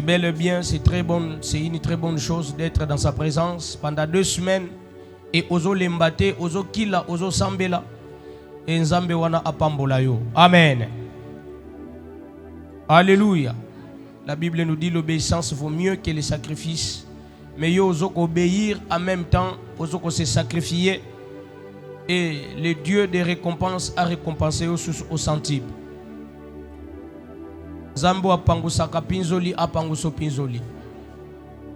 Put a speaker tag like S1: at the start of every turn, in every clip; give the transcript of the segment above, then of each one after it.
S1: C'est bel et bien, c'est une très bonne chose d'être dans sa présence pendant 2 semaines. Et ozo lembate, ozo kila, ozo sambela. Et nzambe wana apambola yo. Amen. Alléluia. La Bible nous dit l'obéissance vaut mieux que les sacrifices. Mais yo ozo obéir en même temps, ozo se sacrifier. Et le Dieu des récompenses a récompensé au centime. Zambo apangusaka pinzoli apanguso pinzoli.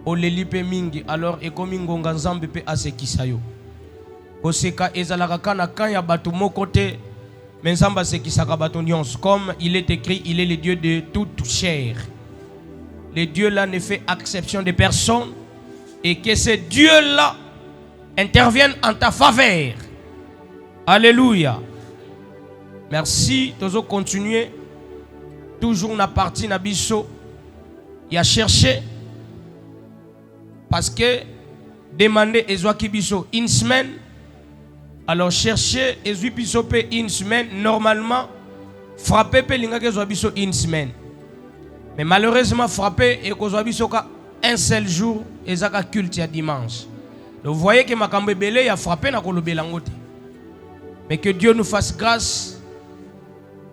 S1: Olelipe mingi alors ekomi ngonga nzambe pe asekisa yo. Oseka ezalaka kana kanya batu mokote mais nzamba asekisaka batu nyonso comme il est écrit, il est le Dieu de toute chair. Le Dieu là ne fait exception de personne et que ce Dieu là intervienne en ta faveur. Alléluia. Merci, tozo continuer toujours na partie na biso ya chercher parce que demander ezwaki biso une semaine. Alors chercher ezwi biso pe une semaine normalement frapper pe lingaki ezwa biso une semaine. Mais malheureusement frapper et kozwa biso ka un seul jour ezaka culte ya dimanche. Donc vous voyez que makambo ebele ya frapper na kolobela ngote. Mais que Dieu nous fasse grâce.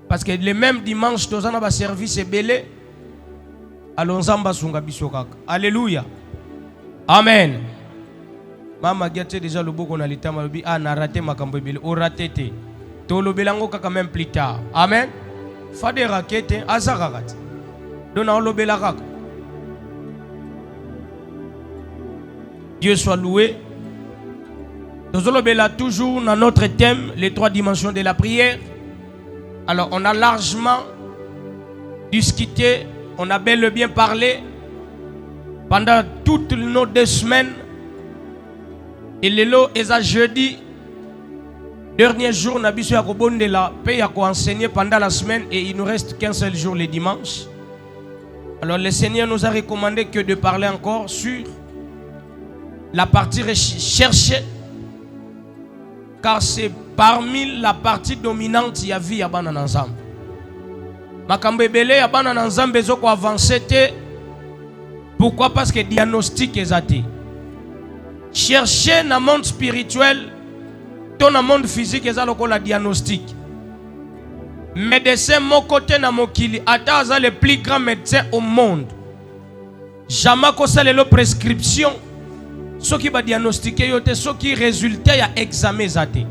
S1: Parce que le même dimanche, nous avons un service belé. Alors, Zamba sunga biso kaka. Alléluia. Amen. Mama gâté déjà le beau qu'on a l'état malobi a na raté makambo belé. O raté te. To lo belango kaka même plus tard. Amen. Fa de rakete azaragat. Dona lo belaka. Dieu soit loué. Nous allons toujours dans notre thème, les 3 dimensions de la prière. Alors, on a largement discuté, on a bel et bien parlé pendant toutes nos 2 semaines. Et le lot est jeudi, dernier jour, on a besoin de la paix à enseigner pendant la semaine et il nous reste qu'un seul jour, le dimanche. Alors, le Seigneur nous a recommandé que de parler encore sur la partie chercher. Car c'est parmi la partie dominante ya vie ya bana nzambe. Makambo ebele ya bana nzambe ezoko avancer te. Pourquoi? Parce que diagnostic ezate. Chercher na monde spirituel, ton na monde physique ezaloko la diagnostic. Médecin mon côté na mokili ata aza le plus grand médecin au monde. Jamais ko salelo prescription. Ce qui va diagnostiquer yote, ce qui résultat ya examen zate.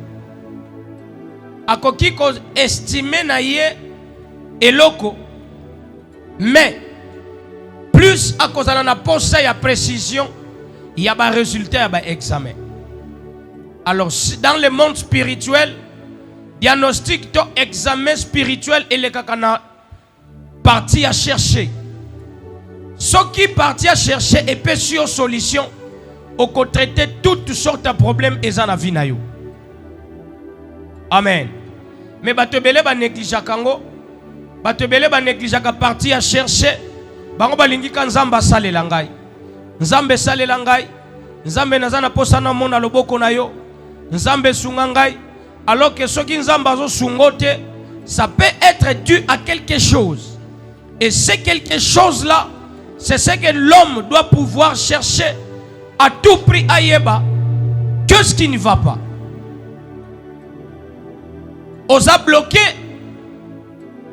S1: Akoki ko estimer na ye eloko, mais plus à cause de la posa ya précision, il y a ba résultat ya ba examen. Alors dans le monde spirituel, diagnostic to examen spirituel et le kakana parti à chercher. Ce qui parti à chercher et peut sur solution. Au traiter toutes sortes de problèmes et en vie na yo. Amen. Mais batebele ba négligea kango, batebele ba négligea ka parti à chercher, bango balingi ka nzamba salela ngai. Nzambe salela ngai, nzambe nazana posa na mona loboko na yo, nzambe sunga ngai, alors que ce qui nzamba zo sungote, ça peut être dû à quelque chose. Et c'est quelque chose là, c'est ce que l'homme doit pouvoir chercher. À tout prix ayeba, qu'est-ce qui ne va pas? Osa bloqué,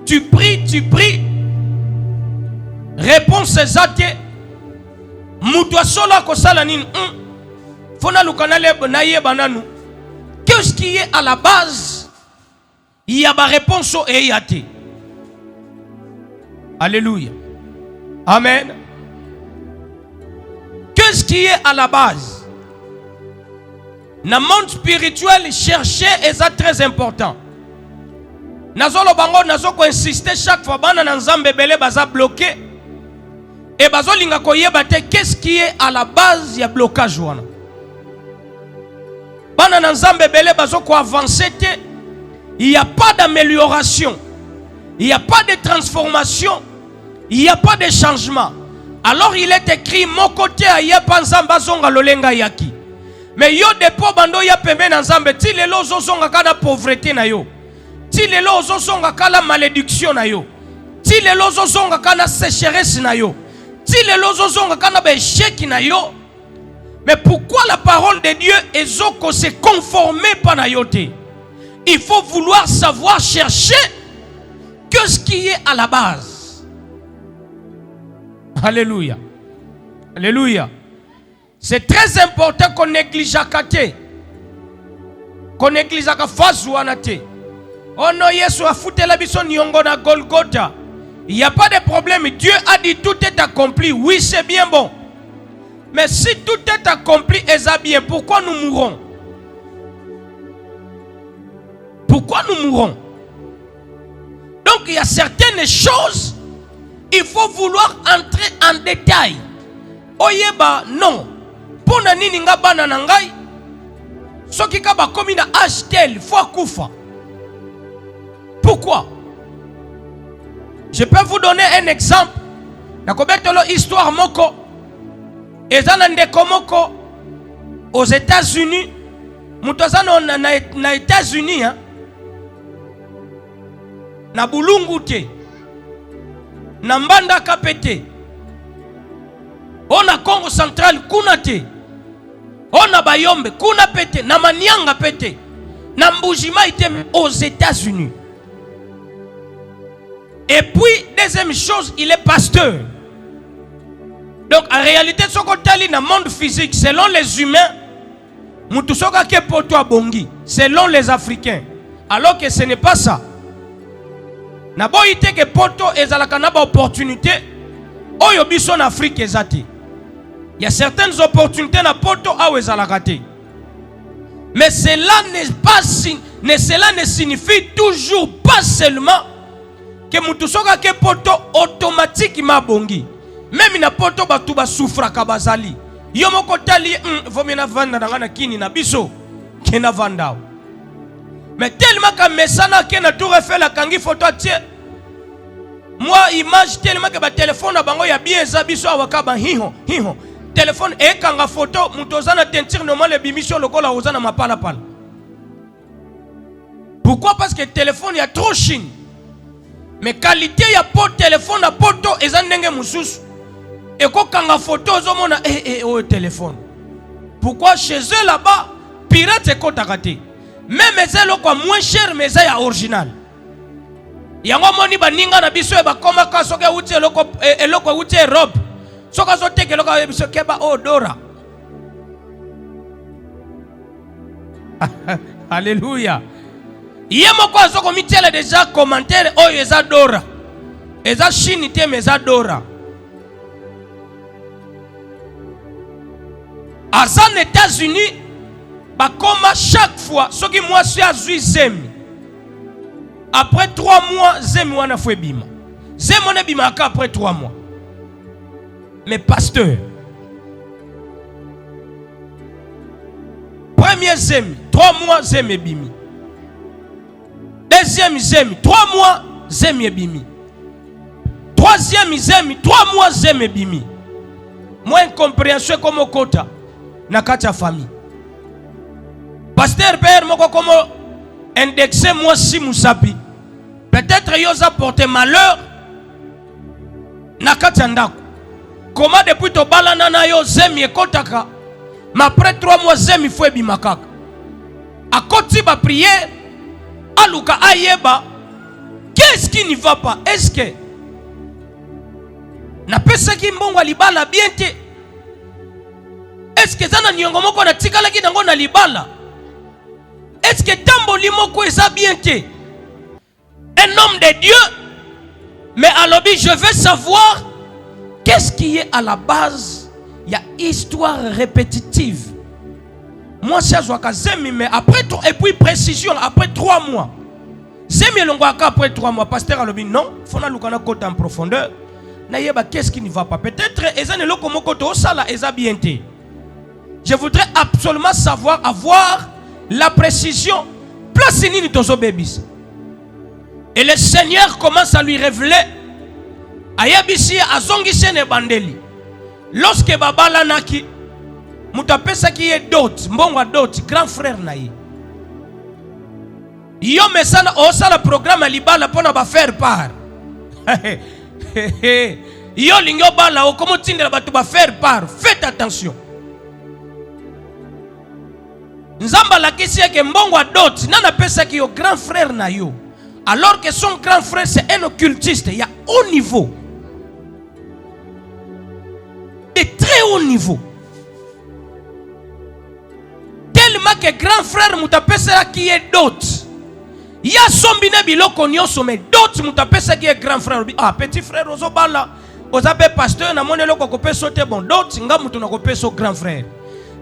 S1: tu pries. Réponse exacte. Moutoua sola ko salanin. Fona lukanale na yeba nanu. Qu'est-ce qui est à la base? Il y a ma réponse et yate. Alléluia. Amen. Qu'est-ce qui est à la base? Dans le monde spirituel, chercher est très important. Nazolo bango nazoko insister chaque fois bana nzambe belé baza bloqué et bazo linga koyeba te qu'est-ce qui est à la base ya blocage wana. Bana nzambe belé bazo ko avancer te, il n'y a pas d'amélioration, il n'y a pas de transformation, il n'y a pas de changement. Alors il est écrit mon côté aye panzamba zonga lolenga yaki. Mais yo depo bando ya pembe na nzambe ti lelo zo zonga kana pauvreté na yo. Ti lelo zo zonga kana malédiction na yo. Ti lelo zo zonga kana sécheresse na yo. Si les lozozonga kana ba échec na yo, mais pourquoi la parole de Dieu ezoko se conformer pas na yo te? Il faut vouloir savoir chercher que ce qui est à la base. Alléluia. Alléluia. C'est très important qu'on néglige à kate. Qu'on néglige à face ou anate. Oh non, Yesu a foutu la bison nyongo na Golgotha. Il n'y a pas de problème. Dieu a dit tout est accompli. Oui, c'est bien bon. Mais si tout est accompli et ça bien, pourquoi nous mourrons? Pourquoi nous mourrons? Donc il y a certaines choses, il faut vouloir entrer en détail. Oyeba, non. Pour nani nga bana nangai, soki ka ba komi na tel, faut kufa. Pourquoi? Je peux vous donner un exemple. Nakobetolo histoire moko. Ezana ndeko moko aux États-Unis. Mutazana na États-Unis hein. Na bulungu te. Na mbanda kapete. Ona Congo central kuna te. Ona Bayombe kuna pete. Na Manianga pete. Na Mbujima ite aux États-Unis. Et puis, deuxième chose, il est pasteur. Donc, en réalité, ce qu'on a dans le monde physique, selon les humains, selon les Africains. Alors que ce n'est pas ça. Na boite que poto ezalaka na ba opportunité oyo biso en Afrique ezati. Il y a certaines opportunités na poto a ezalaka te. Mais cela ne signifie toujours pas seulement que mutusoka ke poto automatiquement bongi. Même na poto batu ba souffra kabazali. Yo moko tali vomena vanda na kini na biso kena vandao. Mais tellement que mesana ke na tour fait la kangi photo tie. Moi image tellement que ba téléphone na bango ya bien za biso awaka ba hiho. Téléphone e kanga photo mutozana tentir normal le bimission lokola ozana mapala pala. Pourquoi? Parce que le téléphone y a trop chine. Mais qualité ya po téléphone na poto ezandenge mususu. Et quand kanga photo zomona au téléphone. Pourquoi chez eux là-bas pirate est kotakate. Même eza loko moins cher mais eza ya original. Yango moni baninga na biso e ba koma ka soke uti eloko uti Europe. Soka zo teke eloko biso keba odora. Alléluia. Yemo kwa soko mitele déjà commentaire oyo eza dora. Eza chini te mais eza dora. Aux États-Unis, bakoma chaque fois, ce qui moi suis à zemi. Après 3 mois, zemi wana fwe bima. Zemi wana bima après 3 mois. Mais pasteur, premier zemi, 3 mois zemi bimi. Deuxième zemi, 3 mois zemi bimi. Troisième zemi, 3 mois zemi bimi. Moi incompréhension comme au quota. Nakata famille. Pasteur père moko comme indexé moi si musapi. Peut-être yoza porter malheur. Nakata ndako. Comment depuis to balana na yo zemi ekotaka. Mais après 3 mois zemi fwe bimakaka. A koti ba prière. Aluka ayeba. Qu'est-ce qui ne va pas? Est-ce que na pesa ki mbongo libala bien te? Est-ce que ça n'a moko na tikala ki nango na libala? Est-ce que tambo limoko eza bien te? Un homme de Dieu, mais alors je veux savoir qu'est-ce qui est à la base. Il y a histoire répétitive. Moi c'est joaka zemi mais après et puis précision après 3 mois. Zemi longwaka après 3 mois. Pasteur alobi non, fona lukana côté en profondeur. Na yeba qu'est-ce qui ne va pas? Peut-être eza ne lokomoko to sala eza bien te. Je voudrais absolument savoir, avoir la précision. Placini tozo bébis. Et le Seigneur commence à lui révéler. Ayabisi azongise ne bandeli. Lorsque babala naki, mutapesa ki est dot, mbongwa dot, grand frère naïe. Yo mesana osala programme libala pona ba faire part. Yo lingyo bala o comment tindela batu ba faire part. Faites attention. Nzamba la kisi yake mbongo dot nana pesa ki yo grand frère na yo. Alors que son grand frère c'est un occultiste, il y a haut niveau. De très haut niveau. Tellement que grand frère mutapesa qui est dot. Il y a sombine biloko nyonso mais dot mutapesa qui est grand frère. Ah petit frère ozobala. Ozabe pasteur na monelo ko kopesa te bon dot nga mutu na kopesa grand frère.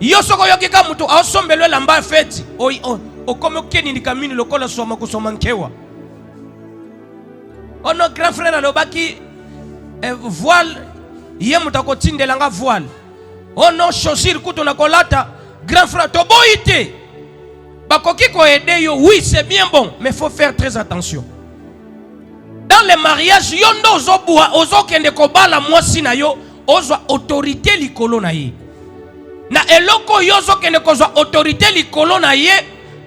S1: Yo soko yokika mutu asombelwe lamba feti. O comme okeni ndikamini lokola soma kusoma nkewa. Ono grand frère alobaki voile ye mutako tindelanga voile. Ono chaussure kutu na kolata grand frère toboite. Bakoki ko aider yo oui c'est bien bon mais faut faire très attention. Dans les mariages yondo ozobua ozokende kobala mwasi na yo ozwa autorité likolo na ye. Na eloko yozo kende kozwa autorité likolo na ye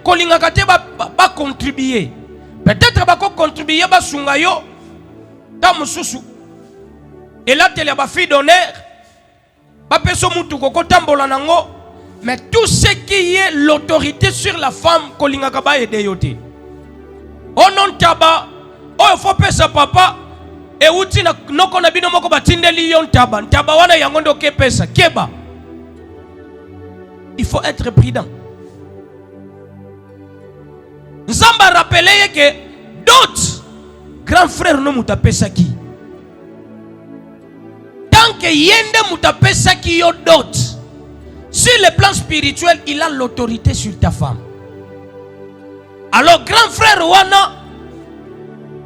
S1: kolingaka te ba contribuer. Peut-être ba ko contribuer ba sunga yo ta mususu. Et là tele ba fille d'honneur ba peso mutu koko tambola nango mais tout ce qui est l'autorité sur la femme kolingaka ba aider yo te. Onon taba oh faut pesa papa e uti na noko na bino moko batindeli yon taba ntaba wana yango ndo ke pesa keba. Il faut être prudent. Nzamba rappelé que d'autres grands frères no mutapesa ki. Tant que yende mutapesa ki yo d'autres. Sur le plan spirituel, il a l'autorité sur ta femme. Alors grand frère wana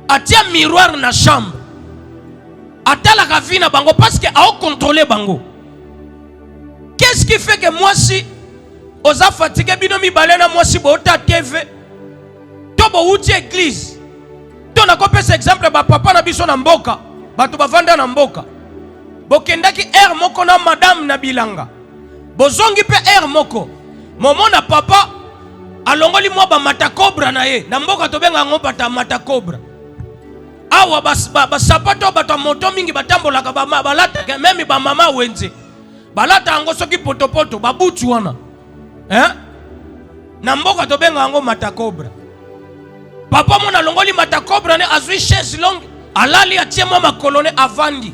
S1: atia miroir na chambre. Atala kavina bango parce que a contrôler bango. Qu'est-ce qui fait que moi si oza fatigué bino mi balena moi si bota TV to bo uti église to na kopesa exemple ba papa na biso na mboka bato bavanda na mboka bokendaki air moko na madame na bilanga bozongi pe air moko momo na papa alongoli mwa ba matakobra na ye na mboka to benga ngo bata matakobra awa ba sapato bato moto mingi batambolaka ba balata même ba mama wenze balata ngo soki potopoto babutu wana na mboka to benga ngo matakobra papa mona longoli matakobra ne azui chaise longue alali atie mama kolone avandi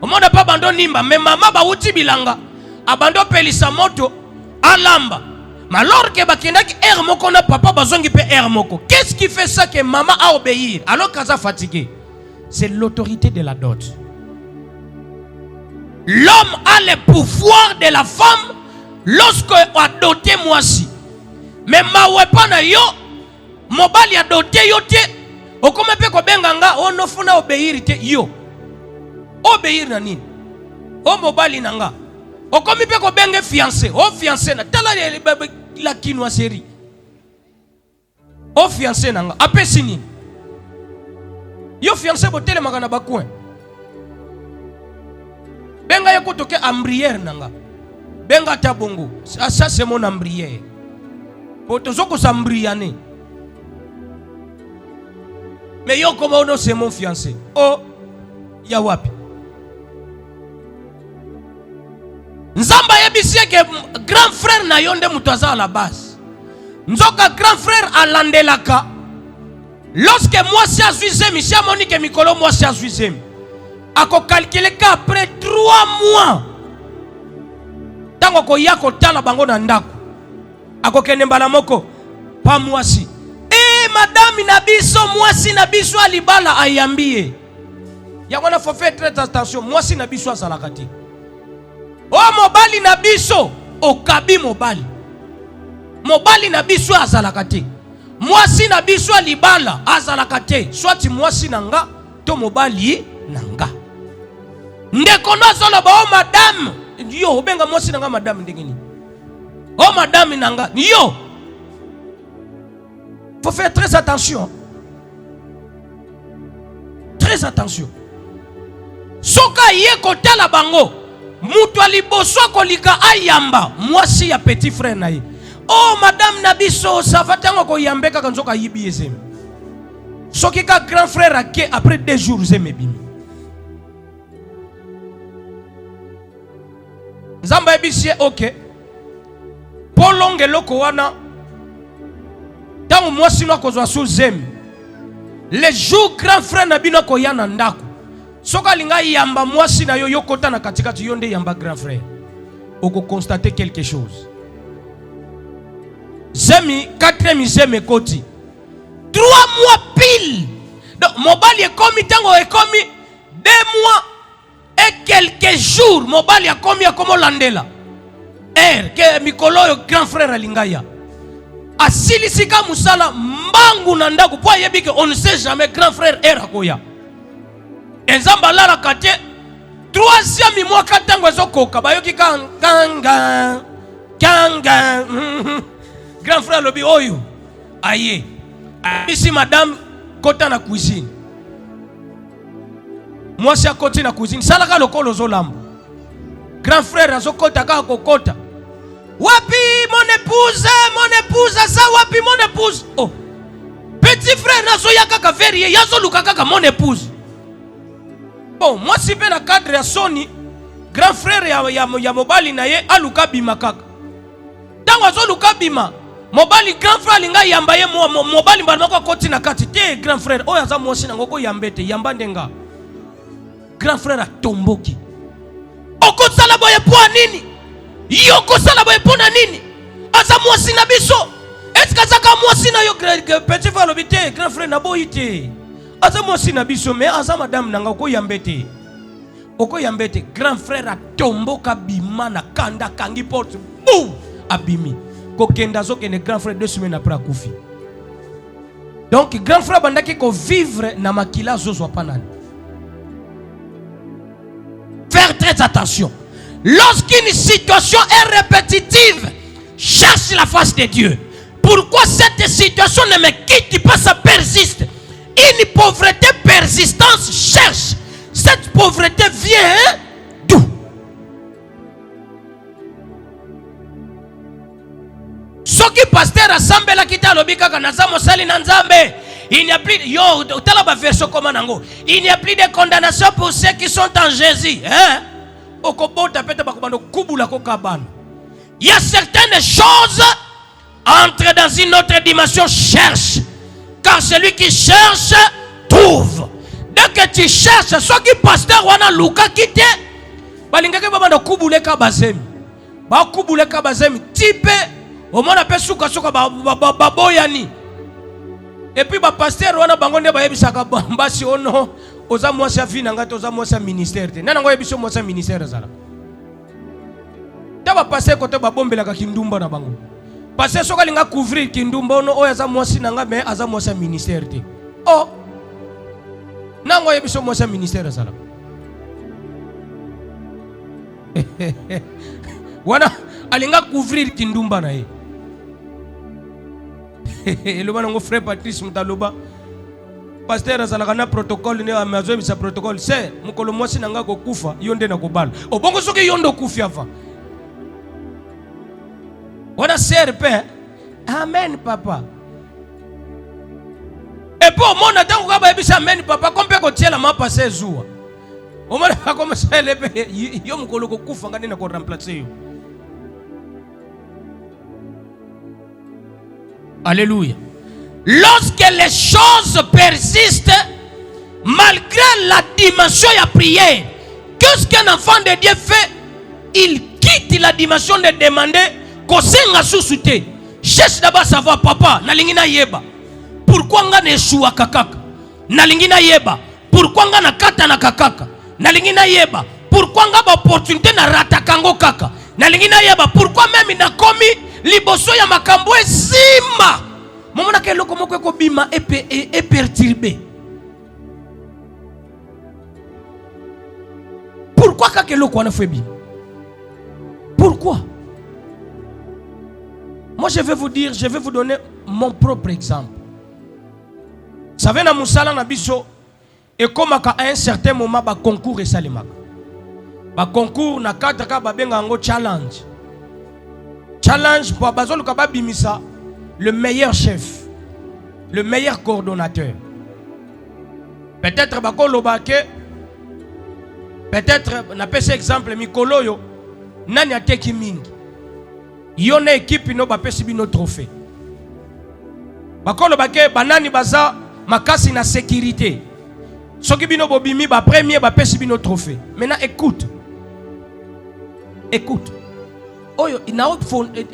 S1: omona pa bando nimba mais mama ba uti bilanga abando pelisa moto alamba malor ke bakendaki air moko na papa bazongi pe air moko. Qu'est-ce qui fait ça que maman a obéir alors qu'elle a fatigué? C'est l'autorité de la dot. L'homme a le pouvoir de la femme lorsque a doté moi si. Mais ma wepana yo mobali a doté yo te okome pe ko benganga ono funa obéir te yo. Obéir na nini? O mobali nanga. Okomi pe ko benge fiancé. O fiancé na tala la kinwa série. O fiancé nanga apesi nini? Yo fiancé botele makana bakwen. Benga yako toke ambrière nanga. Benga tabongo. Ça c'est mon ambrière. Potozoko sambriane. Mais yo comment on c'est mon fiancé. Oh ya wapi? Nzamba yebisi ke grand frère na yonde mutaza à la base. Nzoka grand frère alandelaka. Lorsque moi si azuizemi, si amonique mikolo moi si azuizemi. Ako calculer qu'après 3 mois tango ko yako tala bango na ndako. Ako kende mbala moko pa mwasi. Madame nabiso mwasi nabiso alibala ayambie. Yangona faut faire très attention mwasi nabiso azalakati. Oh mobali na biso okabi mobali. Mobali na biso azalakate. Mwasi na biso alibala azalakate. Soit mwasi nanga to mobali nanga. Ndeko nazolo ba oh madame. Yo benga mwasi nanga madame ndengeni. Oh madame nanga. Yo. Faut faire très attention. Très attention. Soka ye kotala bango. Mutu aliboso kolika ayamba mwasi ya petit frère na ye. Oh madame nabiso safatango ko yambeka kanzoka yibi ezem. Soki ka grand frère ake après 2 jours zemebimi. Nzamba ebisie ok. Polonge loko wana. Tango mwasi no kozwa sous zemi. Le jour grand frère na bino ko yana ndako. Soka linga yamba mwasi na yo yokota na katikati yonde yamba grand frère. Oko constater quelque chose. Zemi 4e zemi koti. 3 mois pile. Donc mobali est commis tango est commis 2 mois et quelques jours mobali a commis comme landela. Que mikolo yo grand frère alingaya. Asilisika musala mbangu na ndaku po yebike on ne sait jamais grand frère era koya. Enzamba la kate 3e mois katango ezokoka bayoki kanga grand frère lobi oyo aye ici madame kota na cuisine moi si akoti na cuisine salaka lokolo zolambo grand frère azokota kaka kokota wapi mon épouse ça wapi mon épouse oh petit frère nazo yakaka verie yazo luka kaka mon épouse. Bon moi si pe na cadre ya Sony grand frère ya mobali na ye aluka bima kaka tango azo luka bima mobali grand frère linga yamba ye mobali mbana koti na kati te grand frère oyo aza mwasi nango ko yambete yamba ndenga grand frère atomboki okosala boye po nini yoko sala boye po na nini aza mwasi na biso est-ce que zaka mwasi na yo petit frère lobité grand frère na boyite aza mwasi na biso mais aza madame nanga ko yambete oko yambete grand frère atomboka bima na kanda kangi porte boum abimi kokenda zokene grand frère 2 semaines après akufi. Donc grand frère bandaki ko vivre na makila zozo panani. Faire très attention. Lorsqu'une situation est répétitive, cherche la face de Dieu. Pourquoi cette situation ne me quitte pas, ça persiste? Une pauvreté persistante cherche. Cette pauvreté vient d'où? Ce qui pasteur assemble la kita lobika kanaza mosali na nzambe. Il n'y a plus yo talaba version comment nango. Il n'y a plus de condamnation pour ceux qui sont en Jésus, hein? Il y a certaines choses entrent dans une autre dimension, cherche. Car celui qui cherche trouve. Dès que tu cherches, ce qui pasteur wana luka kite balingaka babanda kubule ka bazemi. Ba kubule ka bazemi type au moins appelle suka suka baboyani. Et puis ba pasteur wana bango nde bayebisaka basi ono oza mwasi ya fina ngati oza mwasi ya ministère te. Nana ngoye biso mwasi ya ministère zala. Taba passer kote ba bombela ka kindumba na bango. Passer soka linga couvrir kindumba ono oya za mwasi nanga me aza mwasi ya ministère te. Oh. Nana ngoye biso mwasi ya ministère zala. Wana alinga couvrir kindumba na ye. Eloba nango frère Patrice Mutaloba. Pasteur azalaka na protocole ne amazo bisa protocole c'est mukolo mwasi nanga ko kufa yonde na kobala obongo soki yondo kufi afa wana serpe amen papa et pour mon attend ko ba bisa amen papa kompe ko tiela ma passer jour o mona ba comme ça lepe yo mukolo ko kufa ngani na ko remplacer yo. Alléluia. Lorsque les choses persistent, malgré la dimension de la prière, qu'est-ce qu'un enfant de Dieu fait? Il quitte la dimension de demander qu'on s'en sous-souté. Cherche d'abord à savoir, papa, nalingina yeba. Pourquoi nga neshuwa kakaka? Nalingina yeba. Pourquoi nga nakata na kakaka? Nalingina yeba. Pourquoi nga ba opportunité na ratakango kaka? Nalingina yeba. Pourquoi même na komi liboso ya makambo esima? Momona ke loko moko ko bima et perturbé. Pourquoi que loko wana fait bien? Pourquoi? Moi je vais vous dire, je vais vous donner mon propre exemple. Vous savez na musala na biso et comme à un certain moment ba concours et salemaka. Ba concours na kata ka ba benga ngo challenge. Challenge pour bazolo ka ba bimisa le meilleur chef, le meilleur coordonnateur. Peut-être bakolo bake, peut-être na pese exemple mikolo yo nani ateki mingi. Yone équipe no bapesi bino trophée. Bakolo bake banani baza makasi na sécurité. Soki bino bobimi ba premier bapesi bino trophée. Maintenant écoute. Écoute. Oyo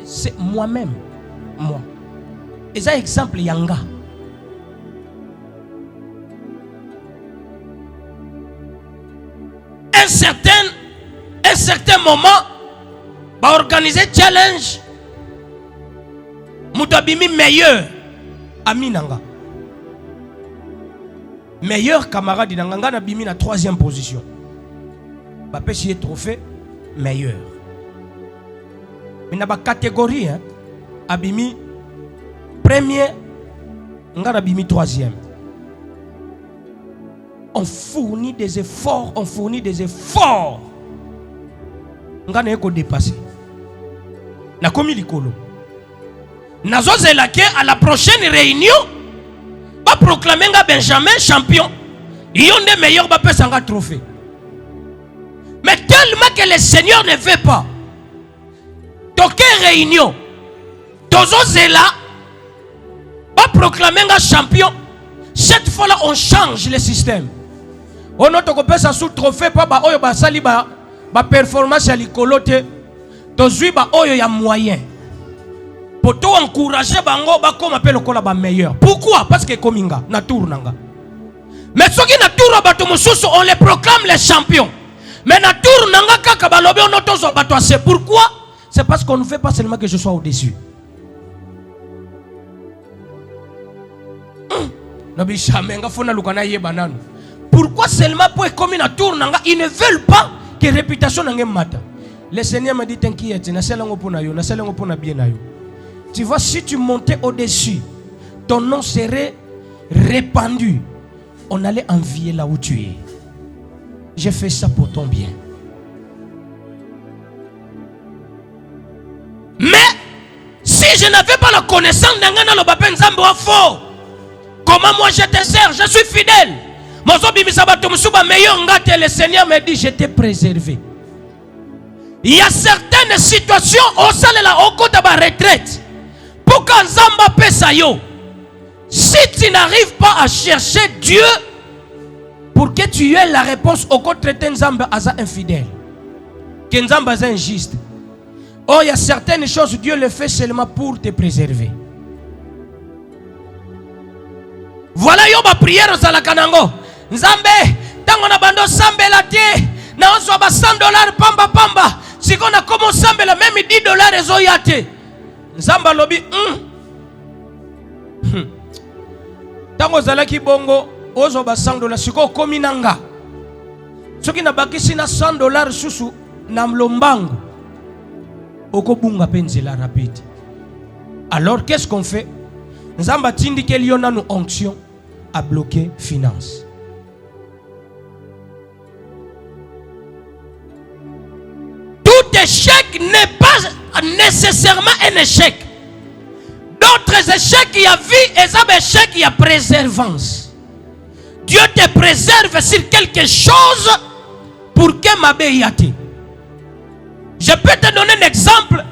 S1: c'est moi-même. Moi. Et ça exemple yanga. Un certain moment va organiser challenge. Moutabimi meilleur ami nanga. Meilleur camarade nanga na bimi na 3e position. Ba pesi trophée meilleur. Mais na ba catégorie hein, abimi premier nga na bimi 3e. On fournit des efforts, Nga na eko dépasser. Na komi likolo. Nazo zelake à la prochaine réunion, va proclamer nga Benjamin champion. Yonde meilleur va pesa nga trophée. Mais tellement que le Seigneur ne veut pas. Toke réunion. Tozo zela va proclamer nga champion. Cette fois-là on change le système. On note qu'on peut ça sous trophée pas ba oyo ba sali ba performance à l'icolote. Tozui ba oyo ya moyen. Pour tout encourager bango ba comme appelle le ba meilleur. Pourquoi? Parce que kominga na tour nanga. Mais ceux qui na tour ba to mususu on les proclame les champions. Mais na tour nanga kaka ba lobe on tozo ba to c'est pourquoi? C'est parce qu'on ne veut pas seulement que je sois au-dessus. Pourquoi seulement pour comme une tour nanga ils ne veulent pas que réputation nanga mata. Le Seigneur m'a dit t'inquiète, na selango pona yo, na selango pona bien na yo. Tu vois si tu montais au-dessus, ton nom serait répandu. On allait envier là où tu es. J'ai fait ça pour ton bien. Mais si je n'avais pas la connaissance d'Angana le Bapen Zambo faux, comment moi je te sers? Je suis fidèle. Le Seigneur me dit je t'ai préservé. Il y a certaines situations au sein de la côté de la retraite. Pour qu'un Zamba pesa yo, si tu n'arrives pas à chercher Dieu pour que tu aies la réponse au côté de Nzamba aza infidèle, que Nzamba aza injuste. Oh, il y a certaines choses Dieu le fait seulement pour te préserver. Voilà yo ba prière za la kanango. Nzambe, tango na bando sambe la tie, na onso ba $100 pamba pamba. Si on a commencé à la même $10 ezo yate. Nzamba lobi tango zalaki bongo ozo ba $100 siko komi nanga. Soki na bakisi na $100 susu na mlombango. Oko bunga penzela rapide. Alors qu'est-ce qu'on fait? Nzamba tindi ke liona nous onction à bloquer finance. Tout échec n'est pas nécessairement un échec. D'autres échecs il y a vie et ça échec il y a préservance. Dieu te préserve sur quelque chose pour que ma béate. Je peux te donner un exemple.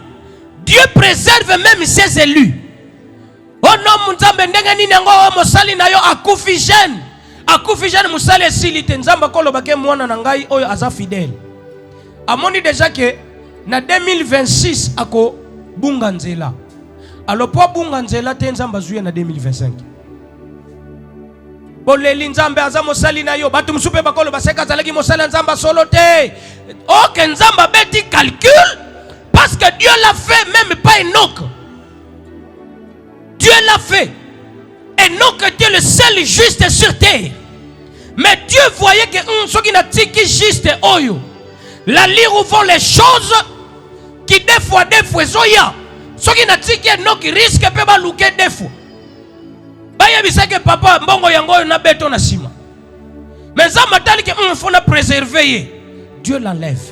S1: Dieu préserve même ses élus. Oh non, Nzambe ndenge nini ngo mosali na yo akufi jeune. Akufi jeune musali silite Nzamba koloba ke mwana na ngai oyo aza fidèle. Amoni déjà que na 2026 ako bunga nzela. Alors pour bunga nzela te Nzamba zuye na 2025. Boleli Nzambe aza mosali na yo batu musupe bakolo baseka zalaki mosali Nzamba solo te. Oh que Nzamba beti calcul parce que Dieu l'a fait même pas Enoch. Dieu l'a fait. Enoch était le seul juste sur terre. Mais Dieu voyait que ceux qui n'a tiki juste oyo. La lire où vont les choses qui des fois zoya. Ceux qui n'a tiki Enoch risque peut pas louker des fois. Baya bisa que papa mbongo yango na beto na sima. Mais ça m'a dit que faut la préserver. Dieu l'enlève.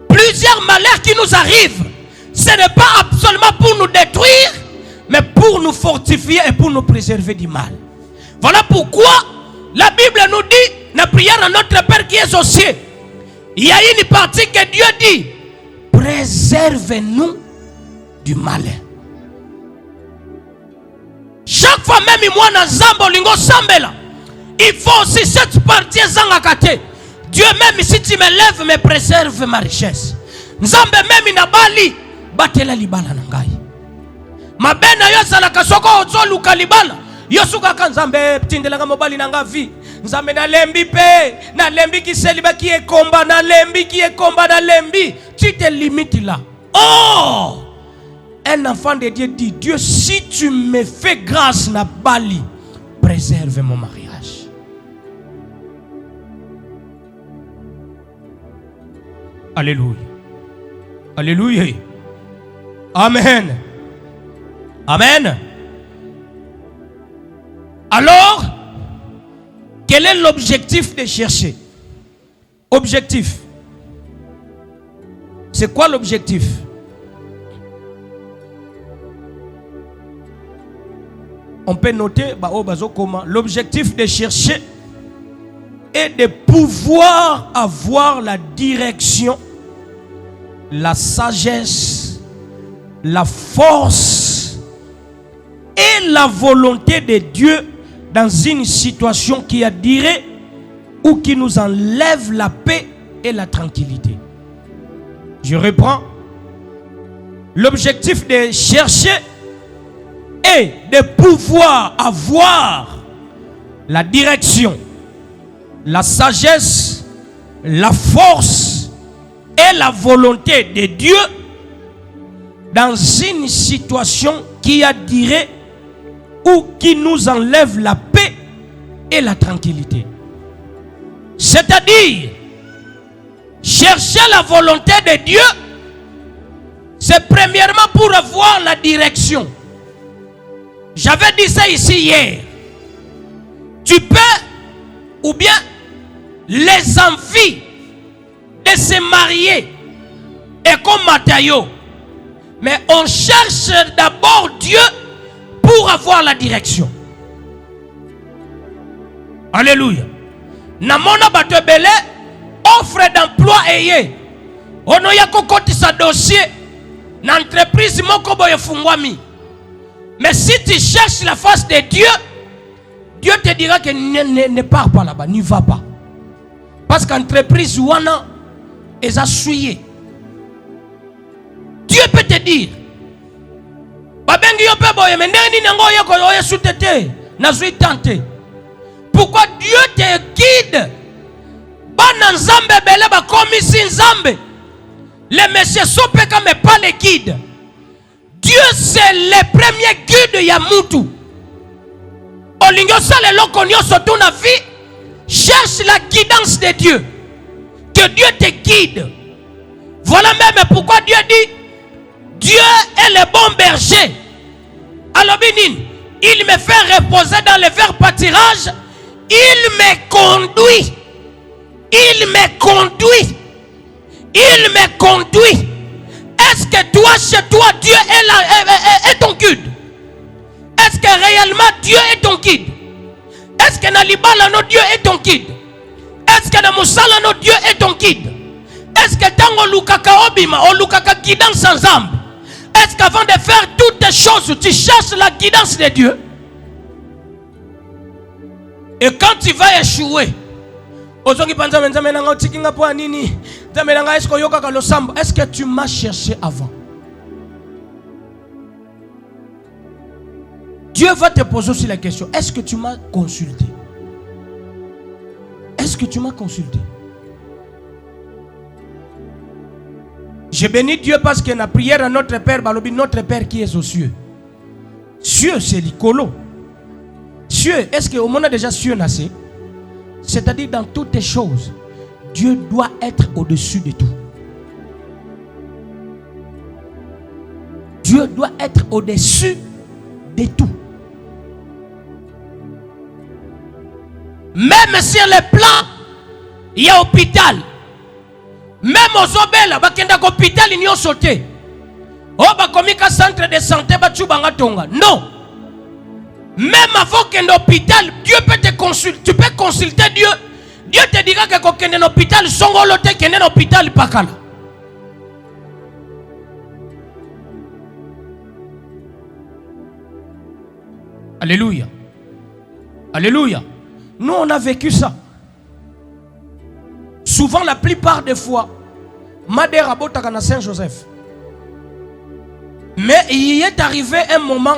S1: Plusieurs malheurs qui nous arrivent. Ce n'est pas absolument pour nous détruire, mais pour nous fortifier et pour nous préserver du mal. Voilà pourquoi la Bible nous dit, la prière à notre Père qui est aux cieux, Il y a une partie que Dieu dit, préserve-nous du malin. Chaque fois même moi dans Zambo lingo sambela, il faut aussi cette partie zangakate. Dieu même si tu me lèves me préserve ma richesse. Nzambe même na bali batela libala nangai. Mabena yo sala kasoko ozoluka libala. Yo suka kanzambe tindelanga mobali nanga vi. Nzambe na lembi pe, na lembi ki seliba ki ekomba, na lembi ki ekomba, na lembi. Tu te limites là. Oh! Un enfant de Dieu dit, Dieu, si tu me fais grâce na bali, préserve mon mariage. Alléluia. Alléluia. Amen. Amen. Alors, quel est l'objectif de chercher? Objectif. C'est quoi l'objectif? On peut noter, l'objectif de chercher est de pouvoir avoir la direction, la sagesse, la force et la volonté de Dieu dans une situation qui a duré ou qui nous enlève la paix et la tranquillité. Je reprends. L'objectif de chercher est de pouvoir avoir la direction, la sagesse, la force et la volonté de Dieu dans une situation qui a duré ou qui nous enlève la paix et la tranquillité. C'est-à-dire, chercher la volonté de Dieu, c'est premièrement pour avoir la direction. J'avais dit ça ici hier. Tu peux, ou bien les envies de se marier est comme Mathayo. Mais on cherche d'abord Dieu pour avoir la direction. Alléluia. Namona batebele offre d'emploi ayé. Ono ya kokoti sa dossier na entreprise moko boye fungwami. Mais si tu cherches la face de Dieu, Dieu te dira que ne pars pas là-bas, n'y va pas. Parce qu'entreprise wana est assuyée. Dieu peut te dire, pourquoi Dieu te guide? Les messieurs sont mais pas les guides. Dieu c'est le premier guide Yamutu. Cherche la guidance de Dieu. Que Dieu te guide. Voilà même pourquoi Dieu dit, Dieu est le bon berger. Alors il me fait reposer dans le vert pâturage. Il me conduit. Il me conduit. Il me conduit. Est-ce que toi, chez toi, Dieu est ton guide? Est-ce que réellement Dieu est ton guide? Est-ce que Nalibala, notre Dieu est ton guide? Est-ce que Namusala, notre Dieu est ton guide? Est-ce que Tango Lukaka Obima, ou Lukaka guidance sans âme? Est-ce qu'avant de faire toutes les choses, tu cherches la guidance de Dieu? Et quand tu vas échouer, est-ce que tu m'as cherché avant? Dieu va te poser aussi la question, est-ce que tu m'as consulté? Est-ce que tu m'as consulté? Je bénis Dieu parce que la prière à notre Père, notre Père qui est aux cieux. Cieux, c'est l'icolo. Cieux, est-ce qu'au monde a déjà cieux nassé? C'est-à-dire dans toutes les choses, Dieu doit être au-dessus de tout. Dieu doit être au-dessus de tout. Même sur le plan, il y a hôpital. Même aux obèles, bakenda hôpital ils ont sauté. Oh bakomika centre de santé bachubanga tonga. Non. Même avant qu'un hôpital, Dieu peut te consulter. Tu peux consulter Dieu Dieu te dira que quand tu es dans l'hôpital, songolo te kende dans l'hôpital pakala. Alléluia. Alléluia. Nous, on a vécu ça. Souvent, la plupart des fois, Madère a botaka na Saint-Joseph. Mais il est arrivé un moment,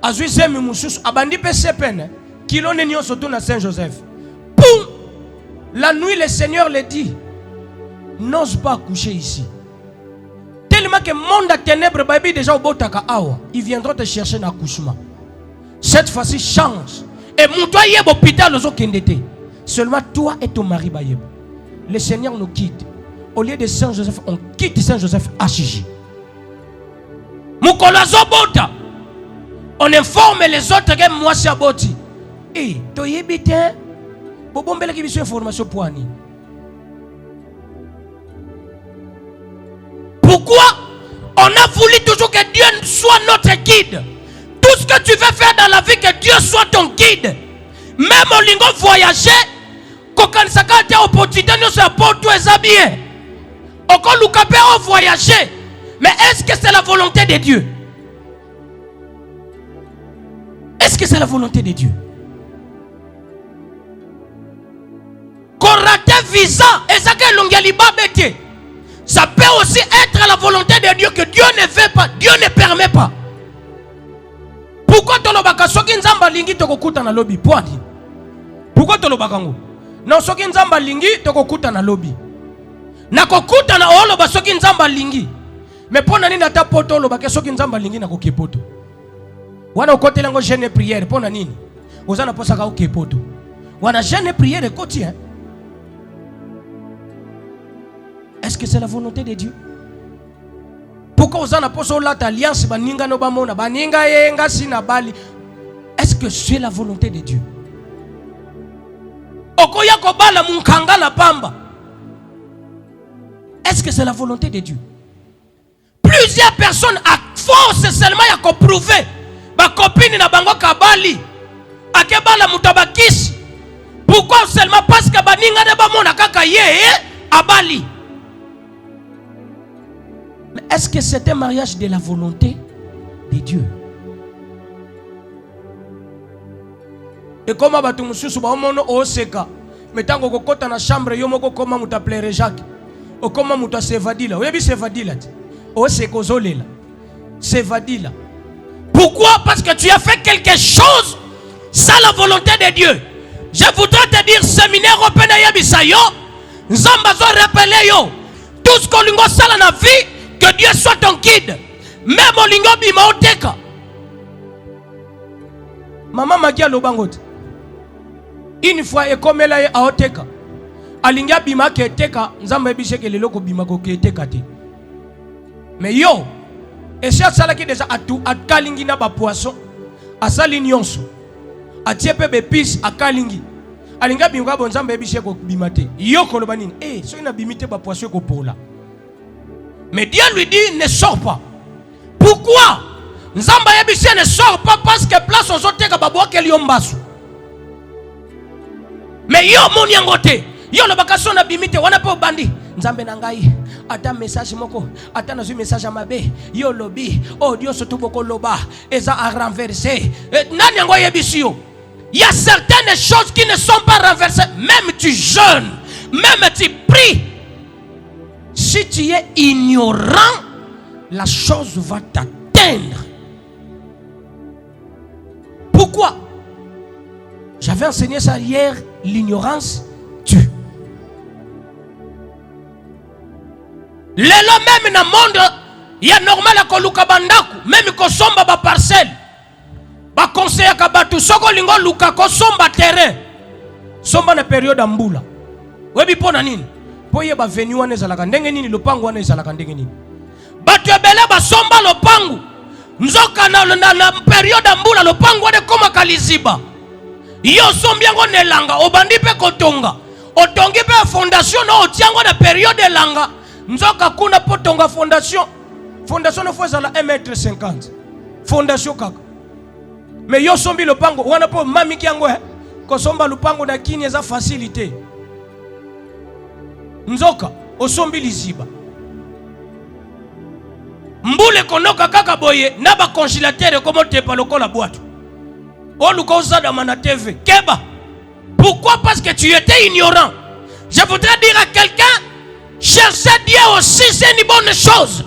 S1: à Zuizemi Moussous, à Bandi Pesepen, qui l'on est surtout na Saint-Joseph. Poum! La nuit, le Seigneur le dit, n'ose pas coucher ici. Tellement que le monde à ténèbres, baby, déjà au botaka awa, ils viendront te chercher un accouchement. Cette fois-ci, change. Et mon toi, il y a l'hôpital, seulement toi et ton mari, le Seigneur nous quitte. Au lieu de Saint-Joseph, on quitte Saint-Joseph HJ. On informe les autres que moi c'est aboti. Et tu y es bien. Bobombele qui besoin information pour ani. Pourquoi on a voulu toujours que Dieu soit notre guide? Tout ce que tu veux faire dans la vie, que Dieu soit ton guide. Même au lingo voyager, quand on s'est fait opportunité, nous sommes pour tout bien. On voyager. Mais est-ce que c'est la volonté de Dieu? Est-ce que c'est la volonté de Dieu? Qu'on rate visa, et ça que l'on ça peut aussi être la volonté de Dieu que Dieu ne veut pas, Dieu ne permet pas. Pourquoi tu l'as soki nzamba lingi to kokuta na lobby? Pourquoi tu l'as ngo? Non soki nzamba lingi to kokuta na lobby. Na kokuta na olo ba soki nzamba lingi. Mais pour nani na ta poto lo ba ke soki nzamba lingi na kokepoto. Wana okotela ngo jeûne prière pour nani? Ozana posa ka okepoto. Wana jeûne prière koti hein. Est-ce que c'est la volonté de Dieu? Pourquoi vous en avez l'autre alliance? Est-ce que c'est la volonté de Dieu? Est-ce que c'est la volonté de Dieu? Plusieurs personnes à force seulement à prouver ma copine na bango kabali akebala mutabakisi. Pourquoi seulement parce que baninga ne bamona kaka ye abali? Mais est-ce que c'est un mariage de la volonté de Dieu? Et comment va tu mususu ba omono oseka metango kokota na chambre yo moko koma muta plaire Jacques o koma muta sevadila oyebi sevadila oseka ozolela sevadila. Pourquoi? Parce que tu as fait quelque chose sans la volonté de Dieu. Je voudrais te dire séminaire open yebisa yo nzamba zo rappeler yo tout ce qu'on lingo sala na vie. Que Dieu soit ton guide. Même au lingo bima oteka. Maman magia lobangote. Une fois ekomela ye aoteka. Alinga bima ke teka nzamba ebishe ke leloko bima ko ke teka te. Mais yo, et c'est ça qui déjà akalingi na ba poisson, asali nyonso. Atie pe be pis akalingi. Alinga bima bo nzamba ebishe ko bima te. Yo ko loba nini? Eh, so ina bimite ba poisson ko pola. Mais Dieu lui dit ne sors pas. Pourquoi? Nzamba yebise ne sort pas parce que place aux autres kababo ke liombasu. Mais yo mon yangote, yo le bakaso na bimite wana po bandi. Nzambe na ngai ata message moko, ata na message amabe, yo lobi, oh Dieu surtout boko loba, eza a renversé. Nani yango yebisi yo? Il y a certaines choses qui ne sont pas renversées, même tu jeûnes, même tu pries. Si tu es ignorant, la chose va t'atteindre. Pourquoi? J'avais enseigné ça hier. L'ignorance tue. Lelo même dans le monde, il y a normal à koluka bandaku, même ko somba ba parcelle. Ba conseiller ka batu soko lingo luka ko somba terrain. Somba na période mbula. Webi pona nini? Poye ba venu wana ezalaka ndenge nini lopango wana ezalaka ndenge nini? Batu ebele ba somba lopango. Nzoka na période mbula lopango wana koma kaliziba. Yo sombiango nelanga obandi pe kotonga. Otongi pe fondation no otiango na période elanga. Nzoka kuna potonga fondation. Fondation no fois la 1,50 m. Fondation kaka. Mais yo sombi lopango wana po mami kiango ko somba lopango na kini eza facilité. Nzoka, osombi liziba. Mbule konoka kaka boye, naba congélateur comme te paloko la boîte. Oluka osada mana TV. Keba. Pourquoi? Parce que tu étais ignorant. Je voudrais dire à quelqu'un, chercher Dieu aussi, c'est une bonne chose.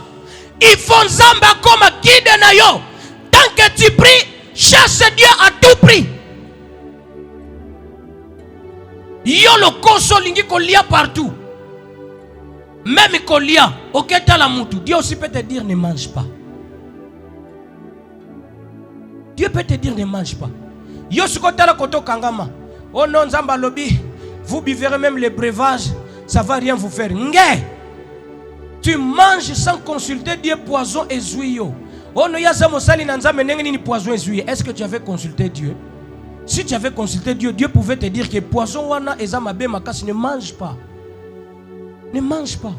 S1: Il faut Zamba comme guide na yo. Tant que tu pries, cherche Dieu à tout prix. Yo le koso lingi kolia partout. Même kolia, ok la moutou. Dieu aussi peut te dire ne mange pas. Dieu peut te dire ne mange pas. Yo sukota la koto kangama. Oh non Zamba lobby, vous buverez même les breuvages, ça va rien vous faire. Ngé. Tu manges sans consulter Dieu poison et zuyo. Oh non ya samosali nanza menengi ni poison et zuyo. Est-ce que tu avais consulté Dieu? Si tu avais consulté Dieu, Dieu pouvait te dire que poison wana ezamabe makasi, ne mange pas. Ne mange pas.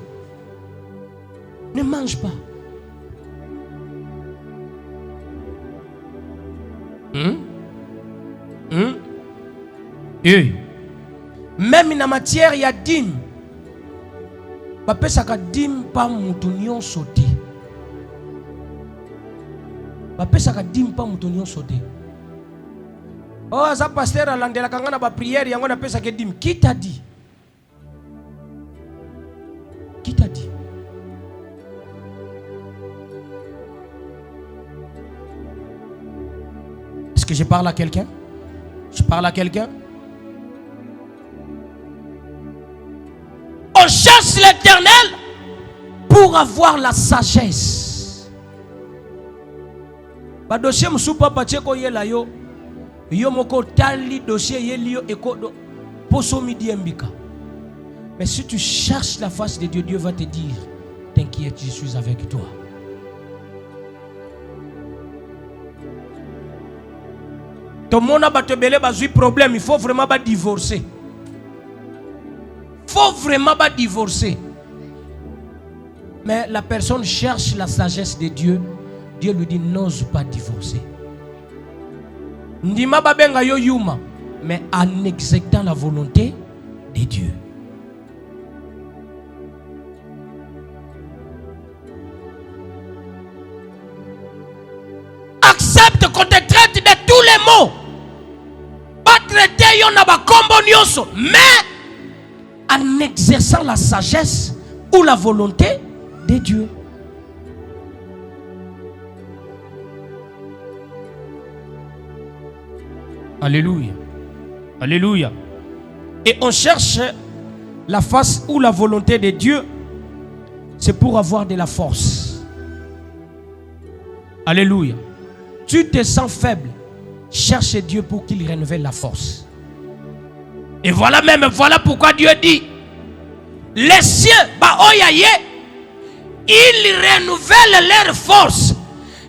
S1: Ne mange pas. Même in la matière, il y a dîme. Papa saka dîme pas moutonion sauté. Papa saka dîme pas moutonion sauté. Oh, ça pasteur a landé la kangana ba prière, yango na pesa ke dîme. Qui t'a dit? Qui t'a dit? Est-ce que je parle à quelqu'un? Je parle à quelqu'un? On cherche l'Éternel pour avoir la sagesse. Ba dossier msupa pacheko yela yo. Yo moko tali dossier yelio ekodo poso midi mbika. Mais si tu cherches la face de Dieu, Dieu va te dire, t'inquiète, je suis avec toi. Tout le monde a un problème, il faut vraiment pas divorcer. Il faut vraiment pas divorcer. Mais la personne cherche la sagesse de Dieu. Dieu lui dit, n'ose pas divorcer. Ndima babenga yo yuma, mais en exécutant la volonté de Dieu. Accepte qu'on te traite de tous les mots. Pas traiter yon na ba kombo nyonso, mais en exerçant la sagesse ou la volonté de Dieu. Alléluia. Alléluia. Et on cherche la face ou la volonté de Dieu, c'est pour avoir de la force. Alléluia. Tu te sens faible, cherche Dieu pour qu'il renouvelle la force. Et voilà pourquoi Dieu dit, les cieux, ils renouvellent leur force.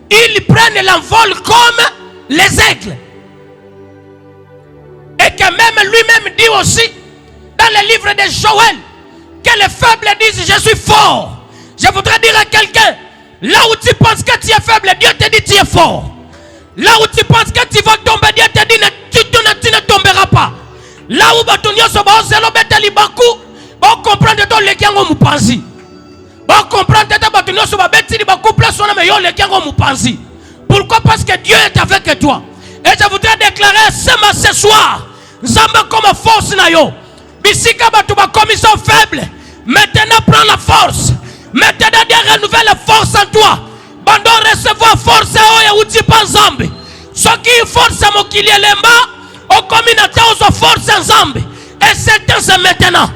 S1: Ils prennent l'envol comme les aigles. Et que même lui-même dit aussi, dans le livre de Joël, que les faibles disent, je suis fort. Je voudrais dire à quelqu'un, là où tu penses que tu es faible, Dieu te dit, tu es fort. Là où tu penses que tu vas tomber, Dieu te dit, tu ne tomberas pas. Là où tu vas comprendre ton lekiango mupanzi. Va comprendre pourquoi? Parce que Dieu est avec toi. Et je voudrais déclarer ce soir, Zamba comme force na yo. Bisika batuba comme ils sont faibles. Maintenant prends la force. Maintenant Dieu renouvelle la force en toi. Bando recevoir force oya uti panzambe. Ce qui force à mokili lemba, au communauté aux force ensemble. Et c'est maintenant.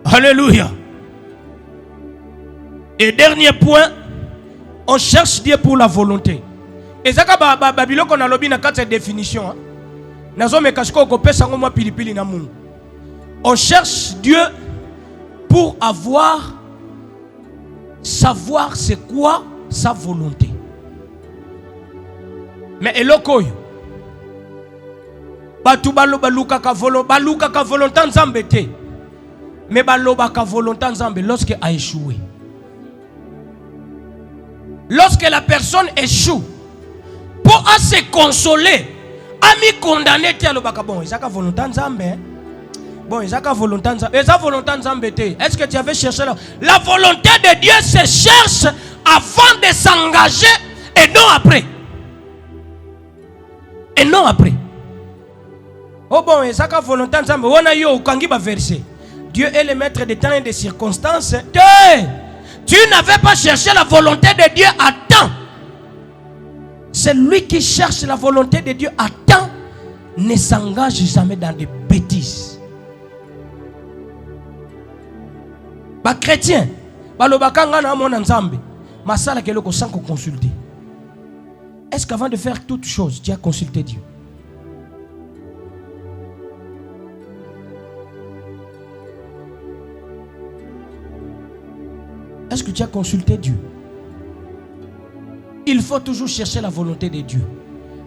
S1: Alléluia. Et dernier point, on cherche Dieu pour la volonté. Et ça Babylone qu'on a lobby na quatre définition. On cherche Dieu pour savoir c'est quoi sa volonté. Mais eloko yo batu baluka ka volonté nzambe te. Mais baloba ka volonté nzambe lorsque a échoué. Lorsque la personne échoue, pour se consoler, ami condamné te alobaka bon ezaka volonté nzambe. Bon ezaka volonté nzambe. Eza volonté nzambe te. Est-ce que tu avais cherché la volonté de Dieu se cherche avant de s'engager et non après. Et non après. Oh bon, et ça ka volonté ensemble, on a eu au kangi ba verset. Dieu est le maître des temps et des circonstances. Tu n'avais pas cherché la volonté de Dieu à temps. C'est lui qui cherche la volonté de Dieu à temps ne s'engage jamais dans des bêtises. Ba chrétien, ba lobakanga na mon ensemble, masala keloko sans consulter. Est-ce qu'avant de faire toute chose, tu as consulté Dieu? Est-ce que tu as consulté Dieu? Il faut toujours chercher la volonté de Dieu.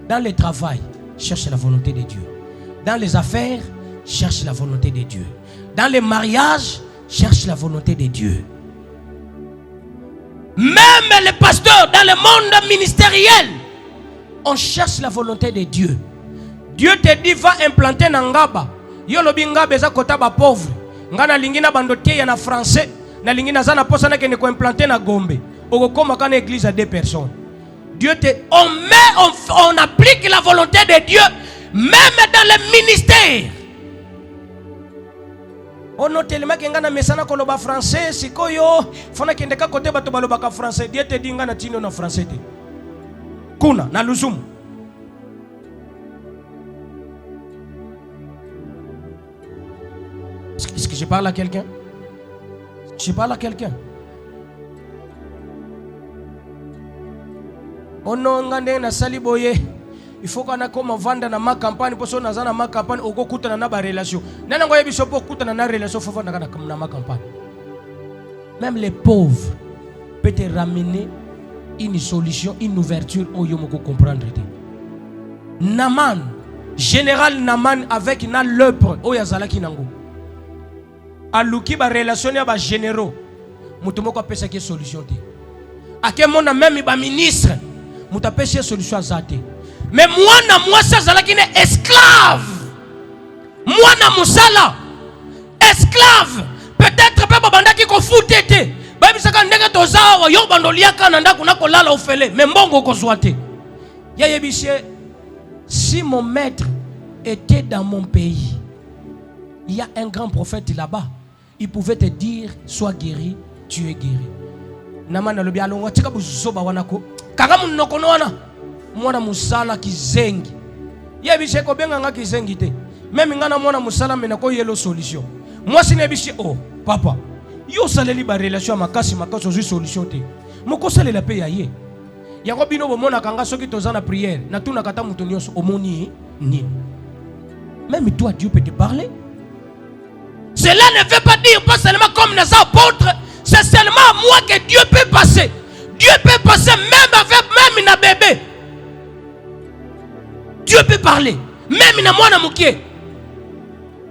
S1: Dans le travail, cherche la volonté de Dieu. Dans les affaires, cherche la volonté de Dieu. Dans les mariages, cherche la volonté de Dieu. Même les pasteurs dans le monde ministériel, on cherche la volonté de Dieu. Dieu te dit va implanter Nangaba. Yo lobi ngaba eza kota ba pauvre. Ngana lingina bandotie ya na français. Na lingina zana posa na kene ko implanter na Gombe. Okokoma kana église à 2 personnes. Dieu te on applique la volonté de Dieu même dans le ministère. On a tellement que ngana mesana ko loba français sikoyo fona kende ka kote bato balobaka français. Dieu te dit ngana tino na français te. Kuna na luzumu. Est-ce que je parle à quelqu'un? Je parle à quelqu'un. Onongande na saliboye. Il faut qu'on a comme vendre dans ma campagne pour ça na zana ma campagne oko kuta na ba relation. Nana ngoye biso pour kuta na relation faut vendre na ma campagne. Même les pauvres peuvent te ramener une solution, une ouverture au yomoko comprendre. Naman, général Naman avec na lèpre au yazalaki nango. Aluki ba relation ya ba généraux. Mutomoko pesa ki solution te. Ake mona même ba ministre, mutapesa solution zate. Mais moi na moi ça zalaki ne esclave. Moi na musala esclave. Peut-être pas babandaki ko futete. Baby saka ndenge tozawa yo bandoliaka na ndako na kolala ofele mais mbongo ko swate. Ya yebishe si mon maître était dans mon pays. Il y a un grand prophète là-bas. Il pouvait te dire sois guéri, tu es guéri. Namana lobi alonga tika buzoba wanako. Kanga munokono wana. Mwana musala kizengi. Yebishe ko benga nga kizengi te. Même ngana mwana musala mena ko yelo solution. Moi si nebishe oh papa. Yo saleli ba relation makasi ozui solution te. Moko salela pe yaye. Yango bino bomona kanga soki tozana prière, na tuna kata mutu nyonso omoni nini. Même toi Dieu peut te parler. Cela ne veut pas dire pas seulement comme les apôtres, c'est seulement à moi que Dieu peut passer. Dieu peut passer même avec même un bébé. Dieu peut parler même na mwana mukie.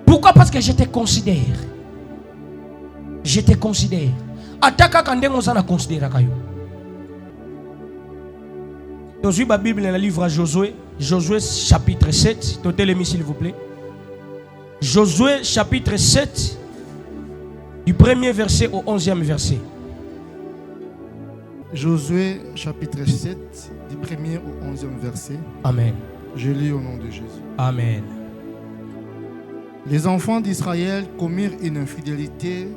S1: Pourquoi? Parce que je te considère. Je te considère. Ataka kandengo sana considérer kayo. Aujourd'hui la Bible dans le livre à Josué, Josué chapitre 7, totez-le s'il vous plaît. Josué chapitre 7 du premier verset au 11e verset.
S2: Josué chapitre 7 du premier au 11e verset.
S1: Amen.
S2: Je lis au nom de Jésus.
S1: Amen.
S2: Les enfants d'Israël commirent une infidélité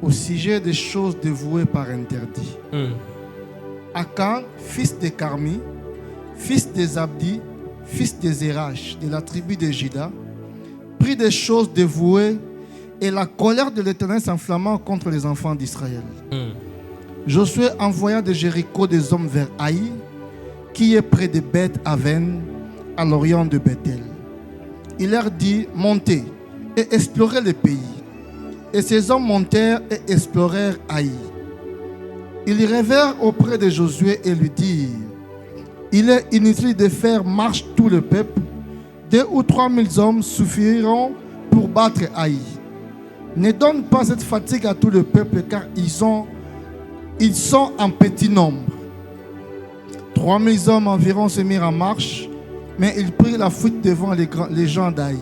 S2: au sujet des choses dévouées par interdit. Akan, fils de Carmi, fils de Zabdi, fils de Zérach, de la tribu de Juda, prit des choses dévouées et la colère de l'Éternel s'enflamma contre les enfants d'Israël. Josué envoya de Jéricho des hommes vers Haï, qui est près de Beth-Aven, à l'orient de Bethel. Il leur dit, montez et explorez le pays. Et ces hommes montèrent et explorèrent Haï. Ils rêvèrent auprès de Josué et lui dirent, il est inutile de faire marche tout le peuple. 2 ou 3 000 hommes suffiront pour battre Haï. Ne donne pas cette fatigue à tout le peuple, car ils sont en petit nombre. 3 000 hommes environ se mirent en marche mais il prit la fuite devant les gens d'Aï.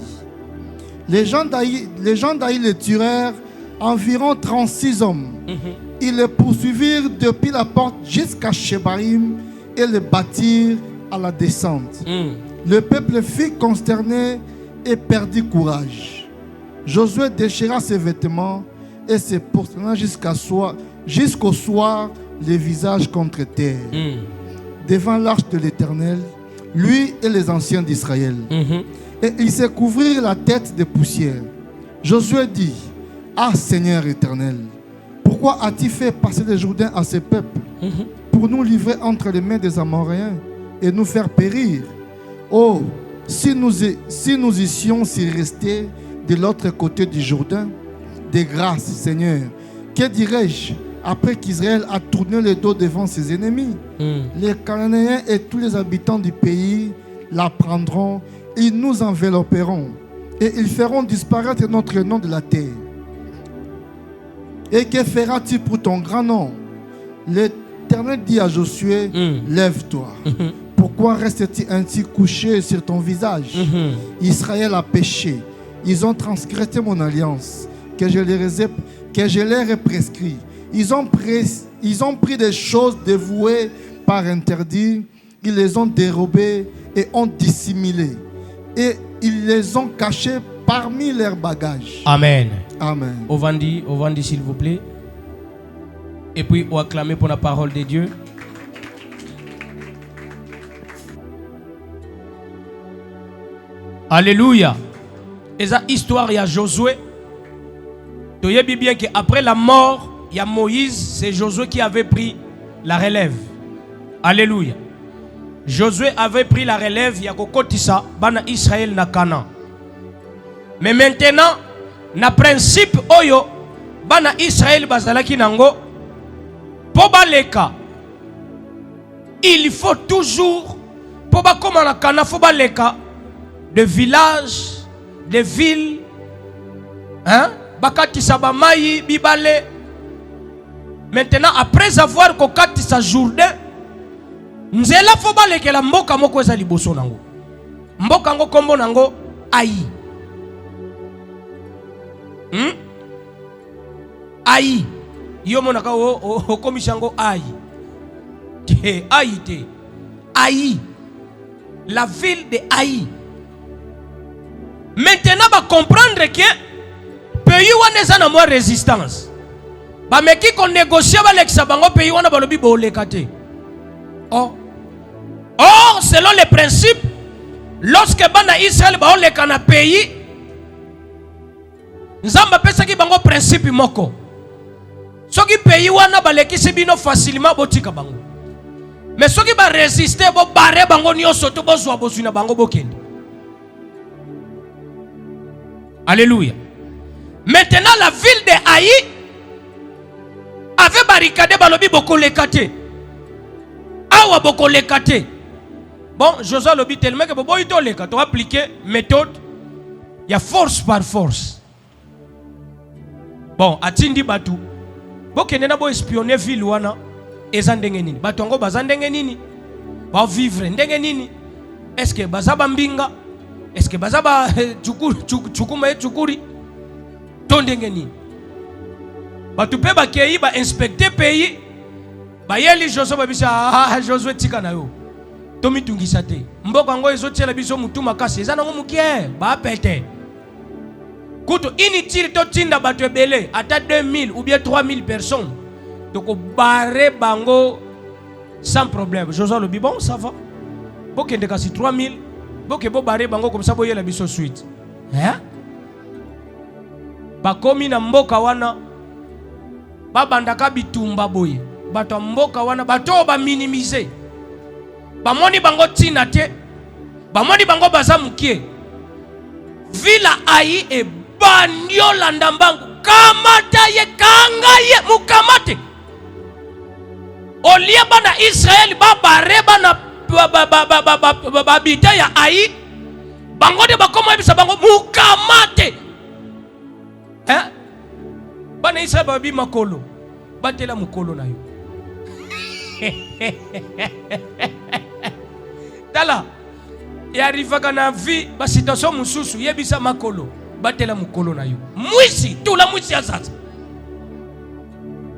S2: Les gens d'Aï les tuèrent environ 36 hommes. Ils les poursuivirent depuis la porte jusqu'à Shebarim et les battirent à la descente. Le peuple fut consterné et perdit courage. Josué déchira ses vêtements et se prosterna jusqu'au soir, les visages contre terre, devant l'arche de l'Éternel, lui et les anciens d'Israël. Et ils se couvrirent la tête de poussière. Josué dit: Ah Seigneur éternel, pourquoi as-tu fait passer le Jourdain à ce peuple pour nous livrer entre les mains des Amoréens et nous faire périr? Oh, si nous eussions restés de l'autre côté du Jourdain, de grâce, Seigneur, que dirais-je après qu'Israël a tourné le dos devant ses ennemis? Les Cananéens et tous les habitants du pays la prendront, ils nous envelopperont et ils feront disparaître notre nom de la terre. Et que feras-tu pour ton grand nom? L'Éternel dit à Josué: Lève-toi. Pourquoi restes-tu ainsi couché sur ton visage? Israël a péché. Ils ont transgressé mon alliance que je leur ai prescrit. Ils ont pris des choses dévouées par interdit. Ils les ont dérobées et ont dissimulées. Et ils les ont cachées parmi leurs bagages.
S1: Amen.
S2: Amen.
S1: Au Vandi s'il vous plaît. Et puis on acclame pour la parole de Dieu. Alléluia. Et ça histoire il y a Josué. Tu sais bien qu'après la mort, il y a Moïse, c'est Josué qui avait pris la relève. Alléluia. Josué avait pris la relève, il y a Kokotissa, Bana Israël na Canaan. Mais maintenant, na principe oyo, Bana Israël bazalaki nango, pobaleka. Il faut toujours, poba comme na Canaan, faut baleka, de villages, de villes, hein? Bakati Sabamayi, Bibale. Maintenant, après avoir kokati sa Jourdain, nzela faut baleke la mboka moko eza liboso nango. Mboka ngo kombo nango Aï. Aï. Yo monaka o komishango Aï. Aï te. Aï. La ville de Aï. Maintenant, va comprendre que pays wana eza na moins résistance. Ba meki ko négocier ba lekisa bango pays wana balobi boleka te. Or, selon les principes, lorsque bana Israël ba oleka na pays, Nzamba pesa ki bango principe moko. Soki pays wana ba lekisi bino facilement botika bango. Mais soki ba résister bo barre bango nyonso to bozwa bozuna bango bokende. Alléluia. Maintenant, la ville de Haï avait barricadé balobi boko lekate. Awa boko lekate. Bon, Josué lobi tellement que bobo ito leka to appliquer méthode. Il y a force par force. Bon, atindi batu. Bokende na bo espionner ville wana eza ndenge nini? Batu ngo baza ndenge nini? Ba vivre ndenge nini? Est-ce que bazaba mbinga? Est-ce que bazaba chukuri? Tondenge nini? Batu pe bakei ba inspecter pays. Ba yeli Josué babisa Josué tika na yo. Tomi tungisa te. Mboka ngo ezotiela biso mutu makasi. Eza nango mukie ba pete. Kuto inutile to tinda batu ebele ata 2000 ou bien 3000 personnes. Donc barrer bango sans problème. Josué le dit bon ça va. Bokende kasi 3000. Bokebo barrer bango comme ça boyela biso suite. Hein? Bakomi na mboka wana babandaka bitumba boye. Bato mboka wana bato ba minimiser. Bamoni bango tina te. Bamoni bango baza mukie. Vila Haï e banyola ndambangu. Kamata ye kanga ye mukamate. Olia bana Israël babare bana babita ya Haï. Bango de bakoma bisa bango mukamate. Hein? Bana Israël babi makolo. Batela mukolo na yo. Tala. Et arrive kana vie ba situation mususu yebisa makolo batela mukolo na yo mwisi tout la mwisi ya sasa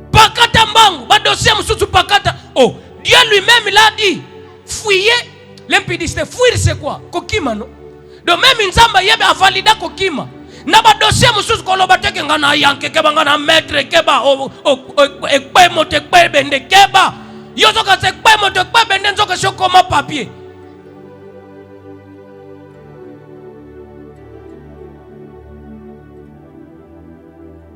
S1: pakata mbangu ba dossier mususu pakata. Oh, Dieu lui-même l'a dit, fuyez l'impudicité. Fuir c'est quoi? Kokima no. Donc même nzamba yebe avalida kokima na ba dossier mususu koloba teke ngana yanke keba ngana maître keba ekpe mote ekpe bende keba yozo ka sekpe mote ekpe bende nzoka shokoma papier.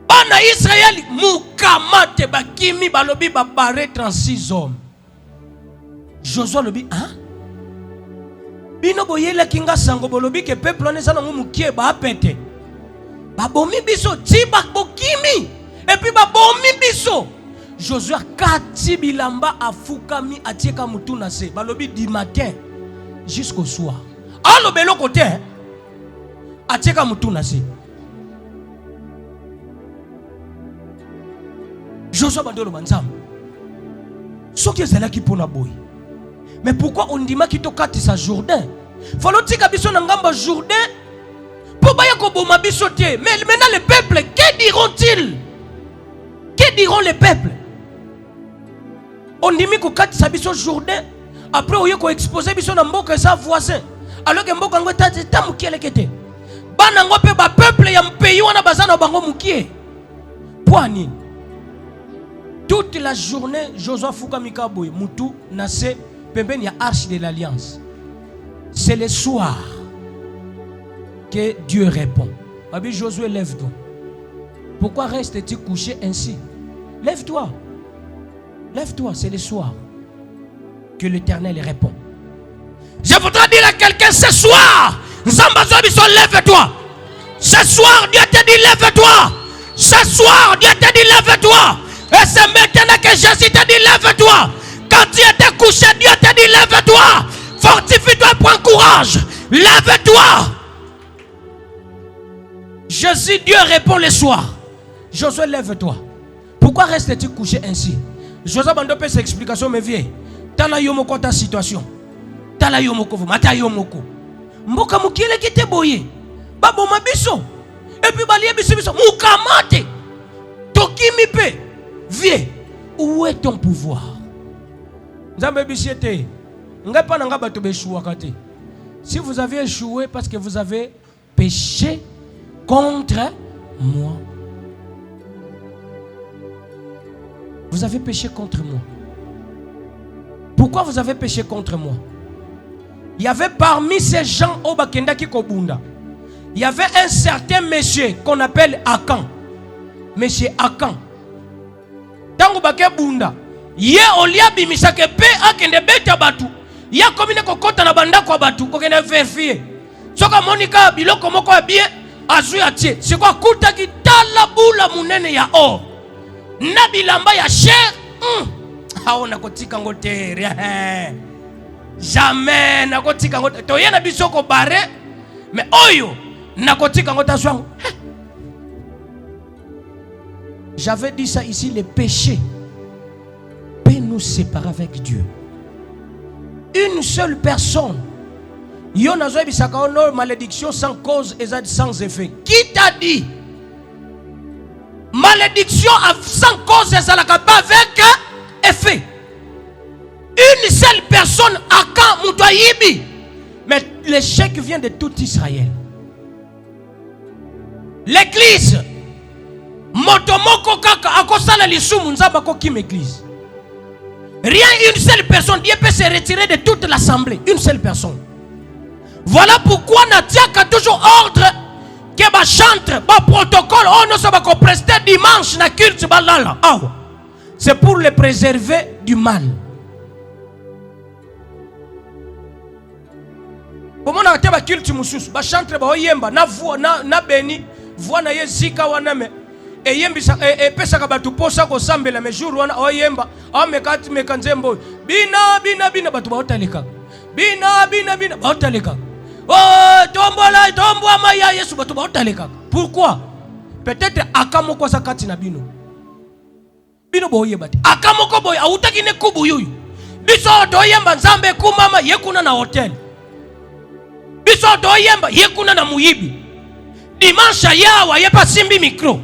S1: Bana Israël mukamate bakimi balobi babare 36 hommes. Josué lobi hein? Bino boyela kinga sango bolobi ke peuple on ezana mukie ba pete. Babomi biso tiba bokimi et puis babomi biso. Josué kati bilamba afukami atieka mutuna se balobi du matin jusqu'au soir. Allo belo côté atieka mutuna se. Josué bandolo banzam. Soki ezala ki pona boy. Mais pourquoi on dit qu'il tokati sa Jourdain? Falo tika biso na ngamba Jourdain pour baya ko boma biso tie. Mais maintenant le peuple, que diront-ils? Que diront les peuples? On dit ko kati sa biso Jourdain après oye ko exposer biso na mboka sa voisin. Alors que mboka ngo ta mukiele kete. Bana ngo pe ba peuple ya mpeyi wana bazana bango mukie. Poani. Toute la journée, Josué Foukamika Boy, Moutou, Nassé, Pemben, il y a arche de l'alliance. C'est le soir que Dieu répond. Abi Josué, lève-toi. Pourquoi restes-tu couché ainsi? Lève-toi. Lève-toi, c'est le soir que l'Éternel répond. Je voudrais dire à quelqu'un ce soir, lève-toi. Ce soir, Dieu te dit lève-toi. Ce soir, Dieu te dit lève-toi. Et c'est maintenant que Jésus te dit lève-toi. Quand tu étais couché, Dieu te dit lève-toi. Fortifie-toi, prends courage. Lève-toi. Jésus, Dieu répond le soir. Josué, lève-toi. Pourquoi restes-tu couché ainsi? Josué Bandopé, ses explications, mais viens. Tala yomoko ta situation. Tala yomoko vous. Mata yomoko. Mboka mukile qui te boye. Babo mabiso. Et puis balie biso biso. Mukamate. Tokimi pe. Viens, où est ton pouvoir? Si vous avez échoué parce que vous avez péché contre moi. Vous avez péché contre moi. Pourquoi vous avez péché contre moi? Il y avait parmi ces gens au Bakenda Kikobunda. Il y avait un certain monsieur qu'on appelle Akan. Monsieur Akan. Tango bake bunda ye olia bimisake pe akende beta batu ya komine kokota na banda kwa batu kokende verifie soka monika biloko moko ya bien azu ya tie c'est quoi kuta kitala bula munene ya or na bilamba ya cher haona kotika ngote jamais na kotika ngote to yena bisoko bare mais oyo na kotika ngota swango. J'avais dit ça ici, le péché peut nous séparer avec Dieu. Une seule personne. Yon a zoé bisaka honor malédiction sans cause et sans effet. Qui t'a dit? Malédiction sans cause et sans avec effet. Une seule personne à quand Moutayibi. Mais l'échec vient de tout Israël. L'église. Motomoko kaka akosala lisumu nzamba ko kim église. Rien une seule personne, Dieu peut se retirer de toute l'assemblée, une seule personne. Voilà pourquoi Natiaka toujours ordre que ba chantre, ba protocole, on ne va pas prester dimanche na culte balala. C'est pour le préserver du mal. Comment on a été ba culte mususu, ba chantre ba oyemba na voix na beni, voix na yezika waname. Et yembisa et pesaka batu posa ko sambela me jour wana oyemba amekati mekanzembo bina batu baotaleka bina baotaleka oh tombola maya Yesu batu baotaleka. Pourquoi? Peut-être akamoko sakati na bino boyeba ti akamoko boy autaki ne kubu yuyu biso doyemba nzambe kumama yekuna na hotel Biso doyemba yekuna na muyibi. Dimanche yawa yepa simbi micro.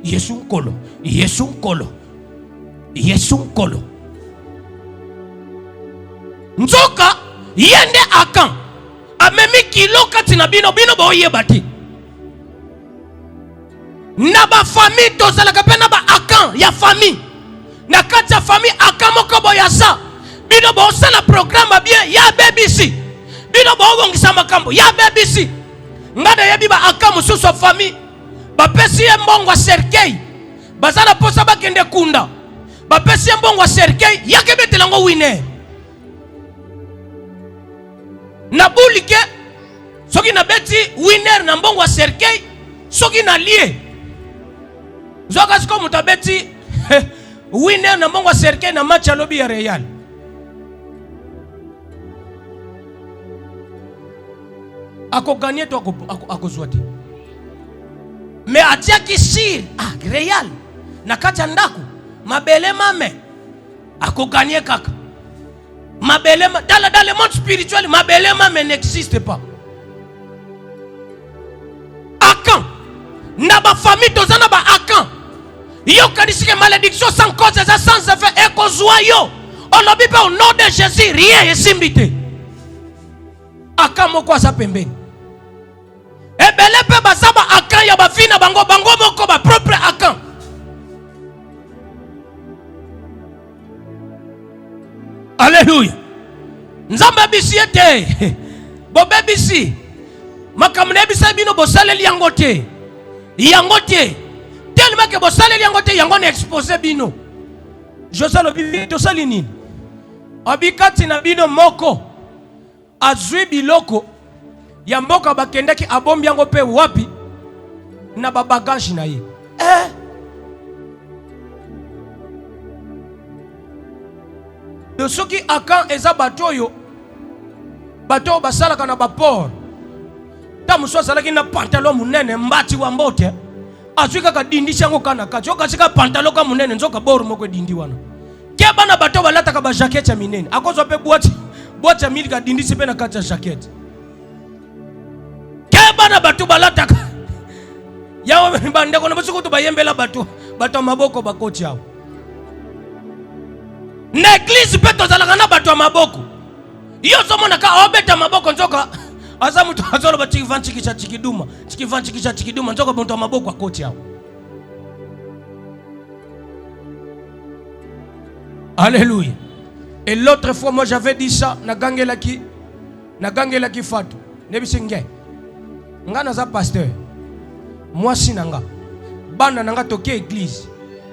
S1: Yesu nkolo, Yesu nkolo, Yesu nkolo. Nzoka yende Akan amemi kilo kati na bino boyeba te. Na ba famille tozalaka pe na ba Akan ya famille. Na kati ya famille Akan moko boyasa. Bino bosala programme bien ya BBC. Bino bongisa makambo ya BBC. Ngada yebi ba Akan mususu wa famille. Bapesi mbongo Serkei. Bazala posa bakende kunda. Bapesi mbongo Serkei yakebetelango winner. Na bulike soki na beti winner na mbongo Serkei soki na lie. Zoka siko mutabeti winner na mbongo Serkei na match ya lobby ya Real. Ako gagner to ako zwati. Me atia kisir Real na kati ndaku mabele mame ako gagner kaka. Mabele dans le monde spirituel mabele mame n'existe pas. Akan na ba famille tozana ba Akan yo kadisike malédiction sans cause et sans effet et kozwa yo on lobi pe au nom de Jésus rien esimbite. Akan moko asa pembeni. Ebele pe basaba Akan ya ba fina bango moko ba propre Akan. Alléluia. Nzamba bisi ete. Bobe bisi. Makamne bisi bino bosaleli yango te. Yango te. Tellement que bosaleli yango te yango na exposer bino. Josalo bibi to sali nini? Abikati na bino moko. Azwi biloko. Ya mboka bakendaki abombi yango pe wapi? Na babagaji na ye. Soki Akan eza batoyo bato basalaka na baport ta muso asalaki na pantalon munene mbati wa mbote azwika ka dindi chango kana kati oka sika pantalon ka munene nzoka boru moko dindi wana ke bana bato balata ka ba jacket ya minene akozo pe boîte ya mili ka dindi sipe na kati ya jacket ke bana bato balata ka yawo bandeko na basuko to bayembela bato maboko bakoti yao. Na église pe tozalaka na bato maboko. Yo somona ka obeta maboko nzoka. Aza mutu azolo ba chikivanchikisha chikiduma nzoka bonto maboko akoti yao. Alléluia. Et l'autre fois moi j'avais dit ça na gangela ki fatu. Nebisenge. Ngana za pasteur. Moi sinanga. Bana nanga toke église.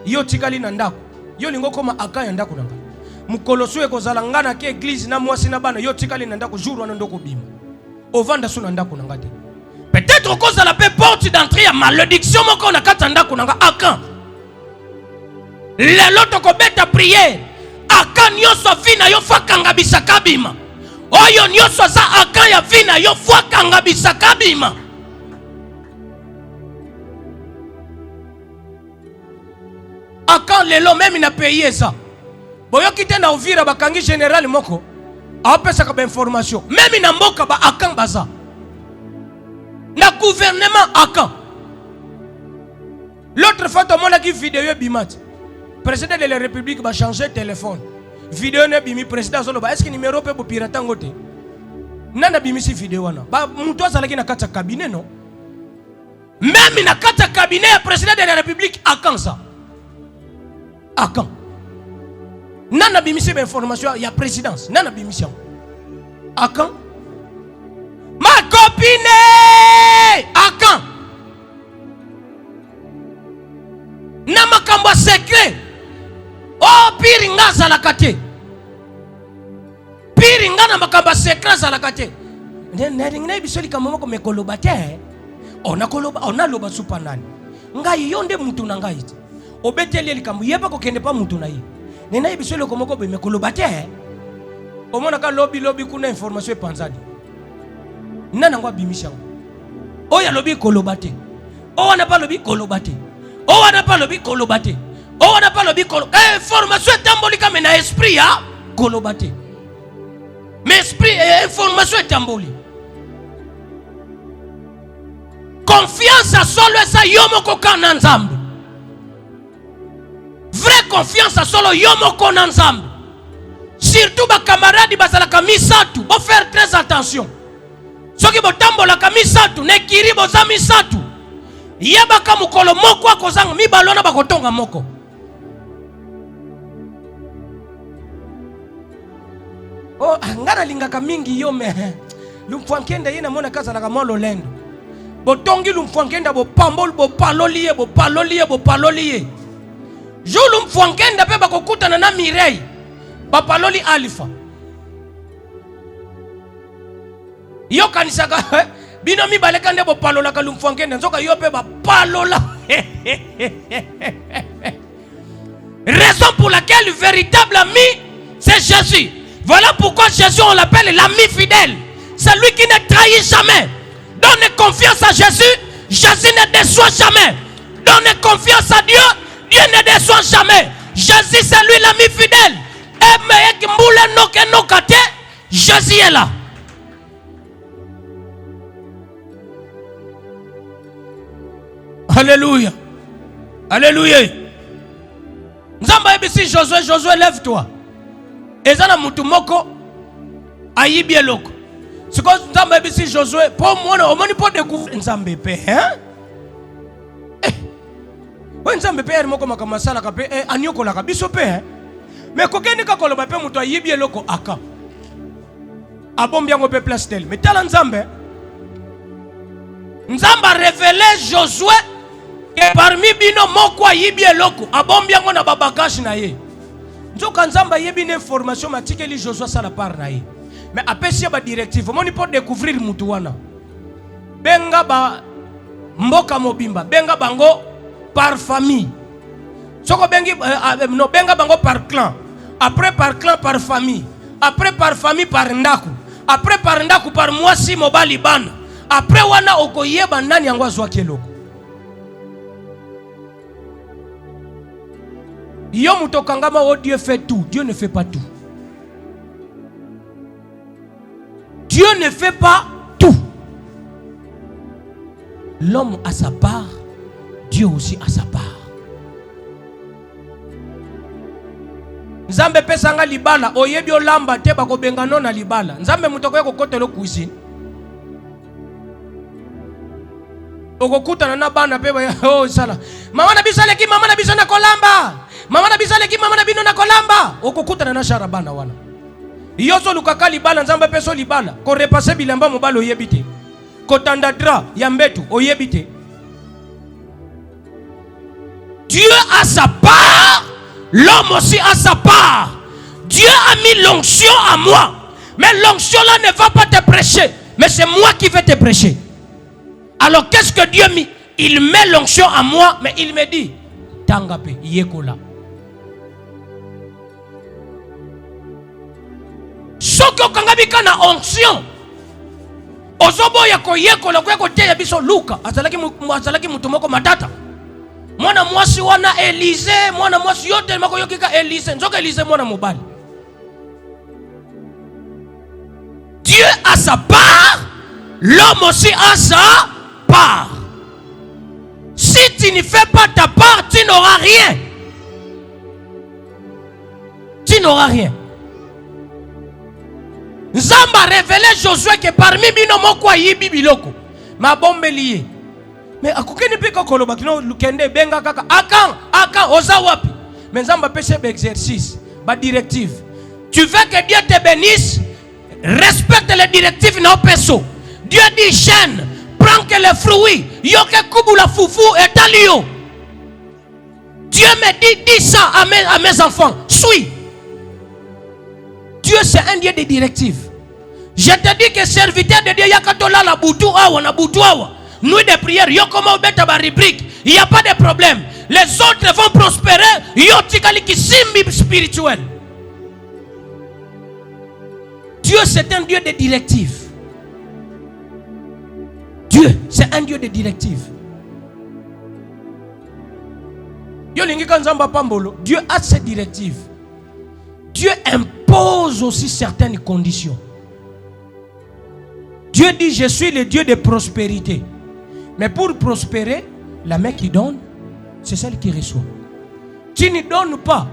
S1: Yo tikali na ndako. Yo lingo koma Akan ya ndako nanga. Mukoloso ekozala ngana ke église na mwasi na bana yo tikali na ndako jour wana ndoko bima. Ovanda so na ndako nanga te. Peut-être kozala pe porte d'entrée ya malédiction moko na kata ndako nanga Akan. Lelo toko beta prière. Akan nyoso vina yo fakanga bisaka bima. Oyo nyoso za Akan ya vina yo fakanga bisaka bima. Akan lelo même na payer ça. Boyo kite na Uvira bakangi général moko apesa ka information même na mboka ba Akan baza na gouvernement Akan. L'autre fois tout le monde a qui vidéo bimat président de la République va changer téléphone vidéo ne bimi président solo ba est-ce que numéro pe bo pirata ngote nana bimi si vidéo wana ba mtu azalaki na kata cabinet non même na kata cabinet président de la République Akan ça Akan nana bimisi ba information ya présidence nana bimisi Akan ma copine Akan na makambo secret oh piringa za la kate piringa na makambo secret za la kate nene bisoli kama moko mekoloba te ona koloba ona loba supa nani ngai yonde mutu na ngai obeteli likambo yeba ko kende pa mutu na yi nena ibisolo komoko be mekoloba te omona ka lobby kuna information epanzadi nana ngwa bimisha oya lobby koloba te o wana pa lobby koloba te o wana pa lobby koloba te o wana pa lobby koloba information etambolika me na esprit ya koloba te mais esprit information etamboli Confiance à solo eza yomoko kana nzambe. Vraie confiance à solo yomoko na nzambe. Surtout ba camarades bazalaka misatu, faut faire très attention. Soki botambola ka misatu, nekiri boza misatu. Yebaka mukolo moko akozanga mibalona bakotonga moko. Oh, ngana lingaka mingi yo me. Lumfwankenda yena mona kaza la kamolo lendo. Botongi lumfwankenda bo pambol bo paloliye. Jo lumfwankenda pe bakokutana na Mirei. Ba paloli Alpha. Yo kanisaka bino mi balekande bo palola ka lumfwankenda nzoka yo pe ba palola. Raison pour laquelle le véritable ami c'est Jésus. Voilà pourquoi Jésus, on l'appelle l'ami fidèle. C'est lui qui ne trahit jamais. Donnez confiance à Jésus. Jésus ne déçoit jamais. Donnez confiance à Dieu. Dieu ne déçoit jamais. Jésus, c'est lui l'ami fidèle. Jésus est là. Alléluia. Alléluia. Nzamba ebisi Josué, lève-toi. Ezana mutu moko ayibi eloko. Siko nzamba ebisi Josué po mwana omoni po découvrir nzambe pe, hein? Wa nzambe pe moko makamasala ka pe anyokola ka biso pe, hein? Mais kokeni ka koloba pe mutu ayibi eloko aka. Abombi yango pe place tel. Mais tala nzambe. Nzamba révélé Josué que parmi bino moko ayibi eloko abombi yango na babagashi na ye. Nzoka nzamba yebi une information matikeli Josué ça la part naïe. Mais après si ba directive, moni pour découvrir mutu wana. Benga ba mboka mobimba, benga bango par famille. Soko bengi no benga bango par clan. Après par clan par famille. Après par famille par ndaku. Après par ndaku par mwasi mobali bana. Après wana okoyeba nani yango azwa keloko. Yo mutokangama oh Dieu fait tout. Dieu ne fait pas tout. Dieu ne fait pas tout. L'homme a sa part. Dieu aussi a sa part. Nzambe pesanga libala. Oyebi olamba te bako bengano na libala. Nzambe mutokoye kokotelo cuisine. Okokutana na bana pe oh sala. Mama na bisale ki mama na bisana kolamba. Mama na bisale ki mama na bino na kolamba. Okokutana na sharabana wana. Yoso lukaka libala nzamba peso libala. Ko repasser bilamba mobalo yebite. Ko tandadra yambetu oyebite. Dieu a sa part, l'homme aussi a sa part. Dieu a mis l'onction à moi. Mais l'onction là ne va pas te prêcher, mais c'est moi qui vais te prêcher. Alors qu'est-ce que Dieu met? Il met l'onction à moi, mais il me dit Tangape, yekola. Soko kangabika na onction. Ozobo yako yekola kwa kote ya biso Luka. Azalaki mutumoko matata. Mwana mwasi wana Elise, mwana mwasi yote mako yokika Elise. Nzoka Elise mwana mobali. Dieu a sa part, l'homme aussi a sa part. Si tu ne fais pas ta part, tu n'auras rien. Tu n'auras rien. Nzamba révélé Josué que parmi bino moko ayibi biloko. Ma bombe lié. Mais akukeni pe kokoloba kino lukende benga kaka akan oza wapi. Mais nzamba pese ba exercice, ba directive. Tu veux que Dieu te bénisse? Respecte les directives na peso. Dieu dit chaîne, prends que les fruits. Yoke kubu la foufou et talio. Dieu me dit dis ça à mes enfants. Suis. Dieu c'est un Dieu de directives. Je te dis que serviteur de Dieu yakatola la boutou awa na boutou awa. Nuit de prière, yo comment beta ba rubrique. Il n'y a pas de problème. Les autres vont prospérer. Yo tikali ki simbi spirituel. Dieu c'est un Dieu de directives. Dieu c'est un Dieu de directives. Yo lingi kanzamba pambolo. Dieu a ses directives. Dieu impose aussi certaines conditions. Dieu dit je suis le Dieu de prospérité. Mais pour prospérer, la main qui donne, c'est celle qui reçoit. Tu ne donnes pas.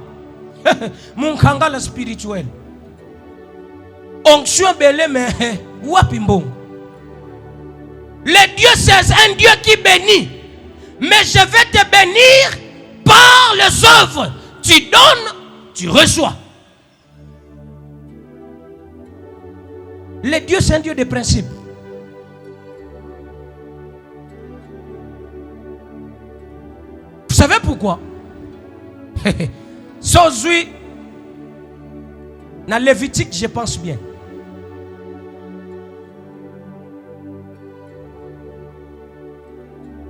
S1: Mon kangala spirituel. Onction belé, mais wapimbong. Le Dieu, c'est un Dieu qui bénit. Mais je vais te bénir par les œuvres. Tu donnes, tu reçois. Le Dieu, c'est un Dieu de principe. Vous savez pourquoi? Sozui, dans Lévitique, je pense bien.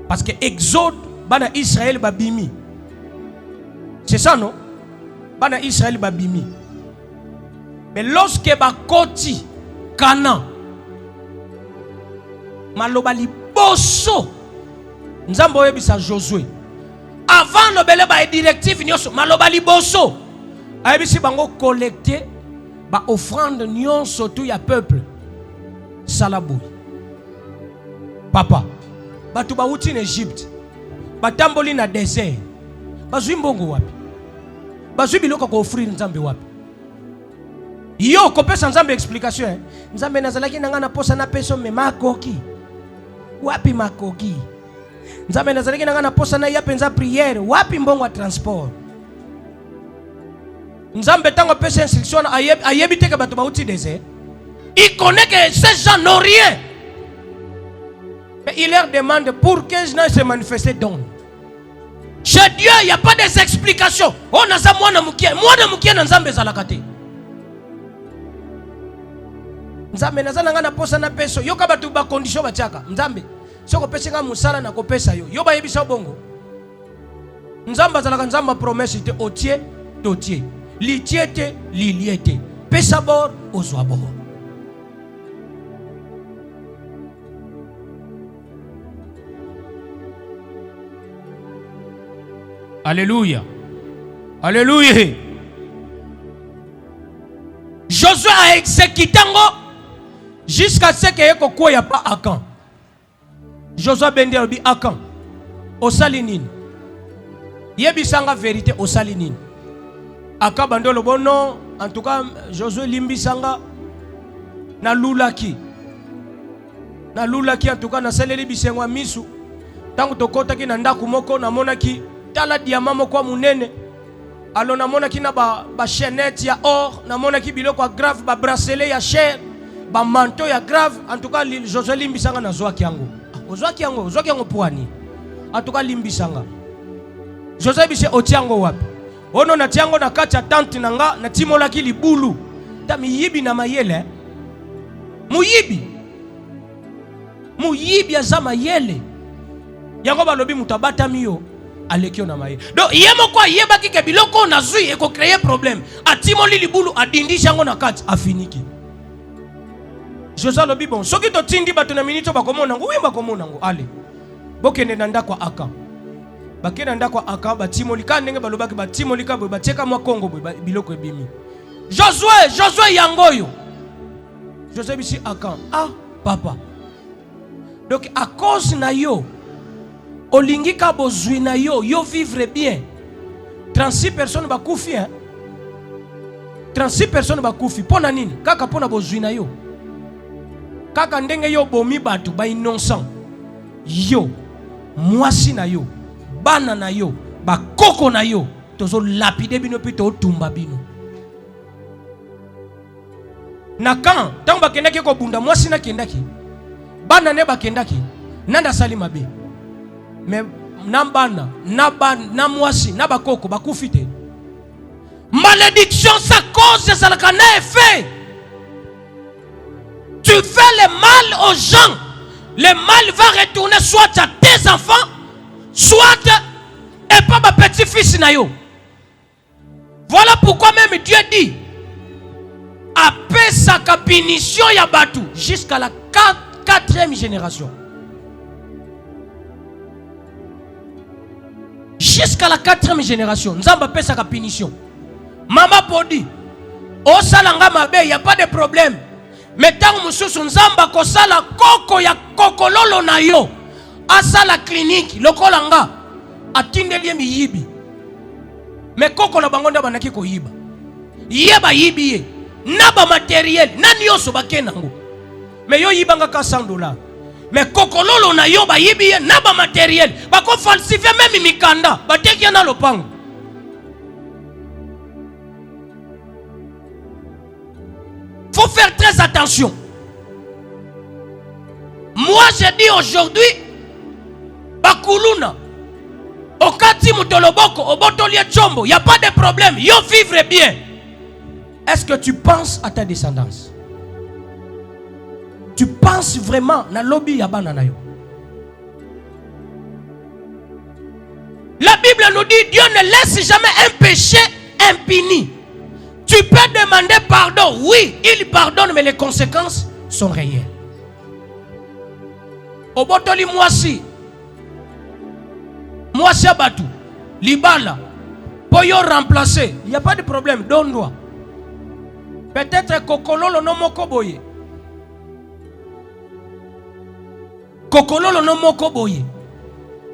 S1: Parce que Exode, bana Israël babimi. C'est ça, non? Bana Israël babimi. Mais lorsque bakoti Canaan, malobali bosso, nzambo yebisa Josué. Avant le belé ba directive nyonso, malobali bosso. Ayebisi bango collecter ba offrande nyonso tout ya peuple. Salabou. Papa. Batu bauti en Égypte. Batamboli na désert. Bazui mbongo wapi? Bazui biloko ko offrir nzambe wapi? Yo kopesa nzambe explication hein. Nzambe nazalaki nanga na posa na peso me makoki. Wapi makoki? Nzambe nazalaki nanga na posa na ya penza prière, wapi mbongo wa transport? Nzambe tango pesa instruction ayebi te ke batu bauti désert. Il connaît que ces gens n'ont rien. Mais il leur demande pour que je ne se manifeste donc. Chez Dieu, il n'y a pas des explications. On a ça, moi, na nzambe zalakate. Nzambe nazana na posa na peso. Yo kabatu ba condition bachaka. Nzambe. Soko pesa nga musala na kopesa yo. Yo ba yebisa bongo. Nzamba zalaka nzamba promesse te otie, totie. Li tiete, li liete. Pesa bor, ozwa bor. Alléluia. Alléluia. Josué a exécuté jusqu'à ce qu'il n'y ait pas Akan. Josué Bende a dit Akan. Au Salinine. Yebisanga vérité au Salinine. Akan bandolo bono. En tout cas, Josué Limbisanga. Na lulaki. Na lulaki en tout cas na seleli bisengwa misu. Tangu tokota ki na ndaku moko na monaki. Tala diamant kwa munene. Alors namona ki na ba chaînette ya or, namona ki biloko ya grave, ba bracelet ya cher, ba manteau ya grave. En tout cas Josué limbisanga na zwa kiango. Zwa kiango puani. En tout cas limbisanga. Josué bise otiango wapi? Ono na tiango na kati ya tante nanga na timola ki libulu. Ta miyibi na mayele. Muyibi ya mayele. Yango balobi mutabata miyo. Alekio na maye. Donc yemo kwa yeba ki biloko na zui eko créer problème. Atimoli libulu adindisha ngo na kati afiniki. Josué lobi bon, soki to tindi bato na minito bakomona ngo, oui bakomona ngo, allez. Bokende na ndako Aka. Bakenda ndako Aka batimoli ka ndenge balobaki batimoli ka bo bateka mwa Kongo bo biloko ebimi. Josué yangoyo. Josué bisi Aka. Ah, papa. Donc à cause na yo olingi ka bozwi na yo vivre bien. 36 personnes bakufi hein. 36 personnes bakufi. Pona nini? Kaka pona bozwi na yo. Kaka ndenge yo bomi batu ba innocent. Yo mwasi na yo, bana na yo, bakoko na yo, tozo lapide bino pito tumba bino. Na kan tango bakendaki ko bunda mwasi na kendaki. Bana ne bakendaki. Nanda sali mabe. Mais nambana, na mwasi, na bakoko, bakufite. Malédiction, ça cause ça le effet. Tu fais le mal aux gens. Le mal va retourner soit à tes enfants, soit et pas ma petit-fils nayo. Voilà pourquoi même Dieu dit après sa punition ya batu jusqu'à la 4e génération. Jusqu'à la 4e génération, Nzamba paie sa punition. Maman podi, au salanga mabe, il n'y a pas de problème. Mais tant que Nzamba kosala koko ya kokololo na yo, asa la clinique lokolanga atindeli miyibi mais koko na bango nda banaki ko yiba yeba yibi na ba matériel nani yoso bakenango mais yo yibanga ka $100 mais koko lolo na yo ba yibi na ba matériel bako falsifier même mikanda bateki na lopango. Faut faire très attention. Moi je dis aujourd'hui bakuluna okati mutoloboko obotolia chombo, il n'y a pas de problème, yo vivre bien. Est-ce que tu penses à ta descendance? Tu penses vraiment na lobby ya bana na yo? La Bible nous dit Dieu ne laisse jamais un péché impuni. Tu peux demander pardon, oui, il pardonne, mais les conséquences sont réelles. Obotoli mwasi abatu, libala, poyo remplacer, il n'y a pas de problème, donne-toi. Peut-être kokololo no moko boye. Kokololo no moko boye.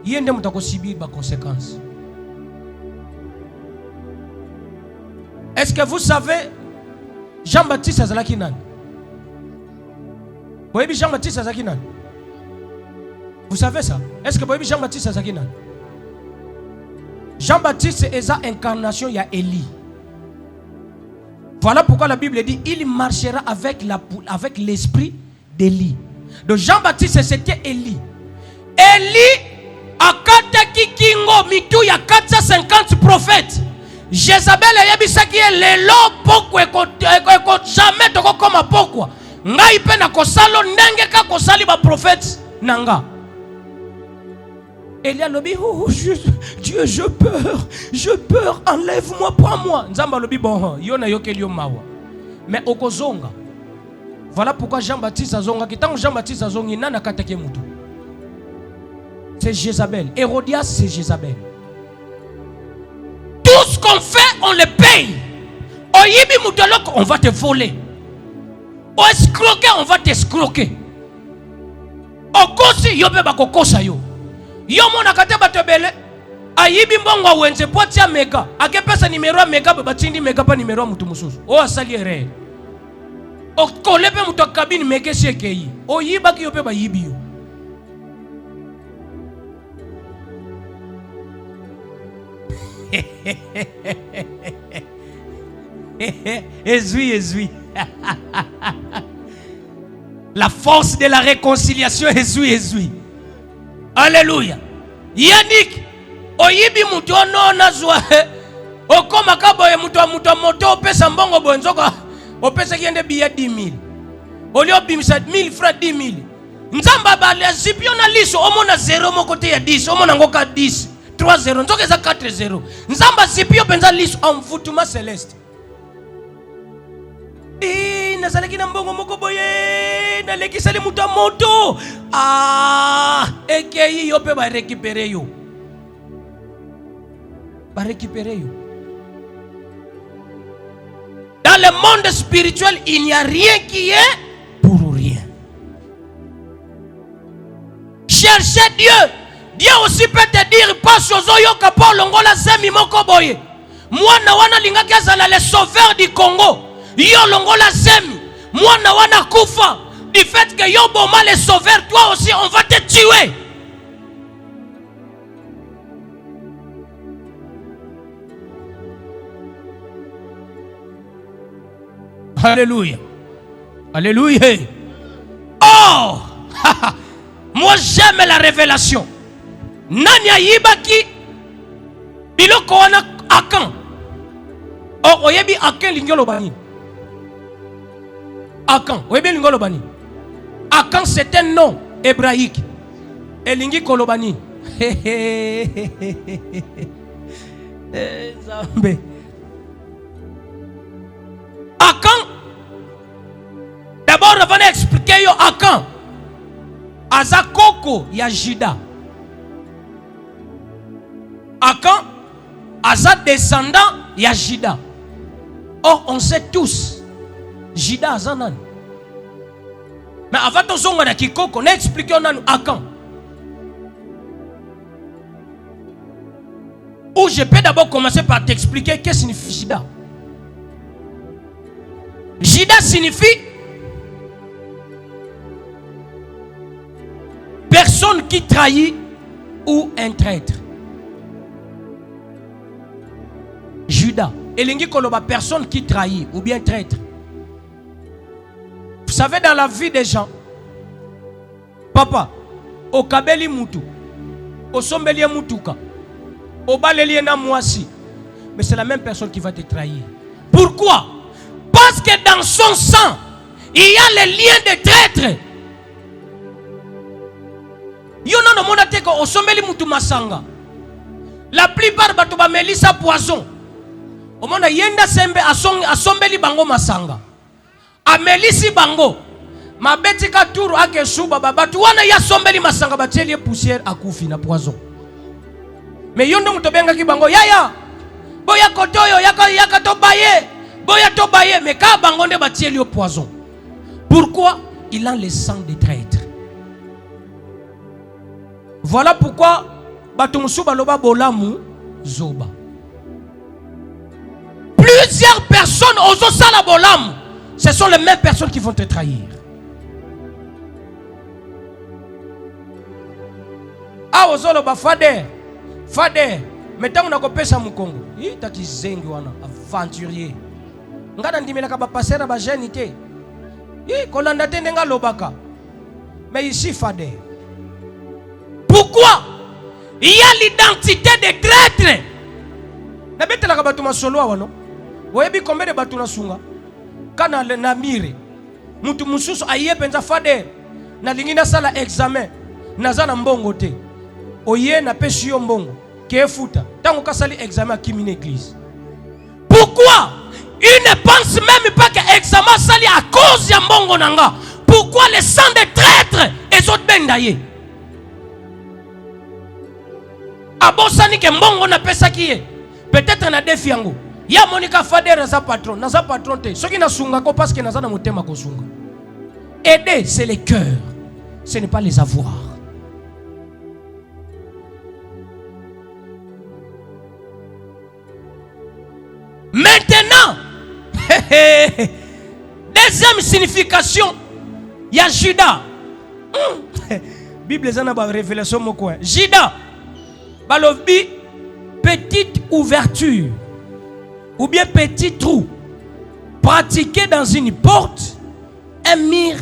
S1: Yende mutako subir ba conséquences. Est-ce que vous savez Jean-Baptiste azalaki nani? Boyebi Jean-Baptiste azalaki nani? Vous savez ça? Est-ce que boyebi Jean-Baptiste azalaki nani? Jean-Baptiste est la incarnation ya Élie. Voilà pourquoi la Bible dit il marchera avec l'esprit d'Élie. Donc Jean-Baptiste c'était Élie. Élie akataki kingo mitu ya 450 prophètes. Jézabel ayebisaki lelo poko eko jamais toko koma pokwa. Ngai pe na kosalo ndenge ka kosali ba prophètes nanga. Elia lobi Dieu je peur, enlève-moi, prends-moi. Nzamba lobi bon yo na yokeli yo mawa. Mais okozonga. Voilà pourquoi Jean-Baptiste azonga kitango Jean-Baptiste azongi nana katake mutu. C'est Jézabel. Hérodias c'est Jézabel. Tout ce qu'on fait, on le paye. On va te voler. Au escroquer, on va t'escroquer. Au kosi, yo be bako kosa yo. Yo mona kate batebele. Ayibi mbongo wenze potia mega. Ake pesa numéro mega baba tindi mega pa numéro mutu mususu. O asali erreur. O kolepe mutu kabine mege shekei. O yiba ki yo pe ba yibi yo. Ezui. La force de la réconciliation ezui. Alléluia. Yannick, oyibi mutu ono nazwa. Okoma kaboye mutu moto opesa mbongo bonzoka. Opesa kiende biya 10,000. Olio bimisa 1000 francs 10,000. Nzamba bale zipion na liso omona 0 mokote ya 10, omona ngoka 10. 3-0, nzoke za 4-0. Nzamba zipio penza liso amvutuma celeste. Nazalaki na mbongo moko boye na lekisali muta moto. Ekei yo pe ba récupérer yo. Dans le monde spirituel, il n'y a rien qui est pour rien. Cherchez Dieu. Dieu aussi peut te dire pas sozo yo kapo longola zemi moko boye. Mwana wana lingaki azala le sauveur du Congo. Yo longola zemi. Mwana wana kufa. Du fait que yo boma le sauveur, toi aussi on va te tuer. Alléluia. Oh, moi j'aime la révélation. Nani ayibaki biloko wana Akan. Oh, oyebi Akan lingolo bani. Akan, oyebi lingolo bani. Akan c'est un nom hébraïque. Elingi kolobani. Zambe. Akan. D'abord, on va expliquer yo Akan. Azakoko ya Juda. Akan, Aza descendant ya Juda. Or, on sait tous, Juda Azanan. Mais avant de zonga na kikoko, on a expliqué on a Akan. Ou je peux d'abord commencer par t'expliquer qu'est-ce que signifie Judas. Judas signifie personne qui trahit ou un traître. Judas. Elingi koloba personne qui trahit ou bien traître. Vous savez, dans la vie des gens, papa, au kabeli mutu, au sombeli mutuka, au baleli na moisi, mais c'est la même personne qui va te trahir. Pourquoi? Parce que dans son sang, il y a les liens de traître. Yo non mona teko au sombeli mutu masanga. La plupart bato ba melisa poison. Au mona yenda sembe asombeli bango masanga. Amelisi bango. Mabeti ka turu ake suba babatu wana ya sombeli masanga bateli poussière akufi na poison. Mais yondo mutobenga ki bango yaya. Boya kotoyo yaka to baye. Boya to baye mais ka bango nde bateli au poison. Pourquoi? Il a le sang des traîtres. Voilà pourquoi batumusu baloba bolamu zoba. Plusieurs personnes oso sala bolamu. Ce sont les mêmes personnes qui vont te trahir. Ah, ozolo ba fader. Mettons na kopesa mukongo. Yi taki zengi wana aventurier. Ngana ndimela ka ba passer ba jeune te. Yi kolanda te ndenga lobaka. Mais ici fader. Pourquoi? Il y a l'identité des traîtres. Na betela ka batuma solo wano. Oyebi combien de batuna sunga? Kana le namire mutu mususu aye penza fader na lingina sala examen nazana mbongo te oye na pesi yo mbongo ke futa tango kasali examen kimi na église. Pourquoi? Il ne pense même pas que examen sali à cause ya mbongo nanga. Pourquoi le sang des traîtres et autres bendaye abosani ke mbongo na pesa kiye peut-être na défi yango. Ya monika fader naza patron te. Ce qui na sunga ko parce que naza na motema ko sunga. Aider c'est le cœur. Ce n'est pas les avoirs. Maintenant, deuxième signification, il y a Judas. Bible zana ba révélation moko. Judas balobi petite ouverture. Ou bien petit trou pratiqué dans une porte, un mur,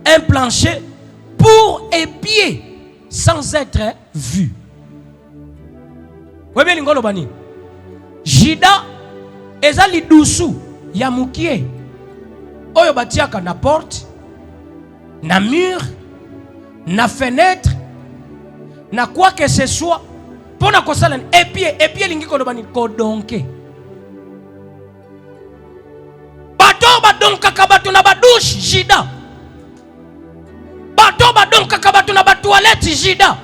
S1: un plancher pour épier sans être vu. Oui, bien l'ingolo bani. Judas ezali dusu ya mukie. Oyo batiaka na porte, na mur, na fenêtre, na quoi que ce soit pour na kosala épier l'ingolo bani kodonke. Badonka kabatu na badouche Judas. Bato badonka kabatu na batoilette Judas.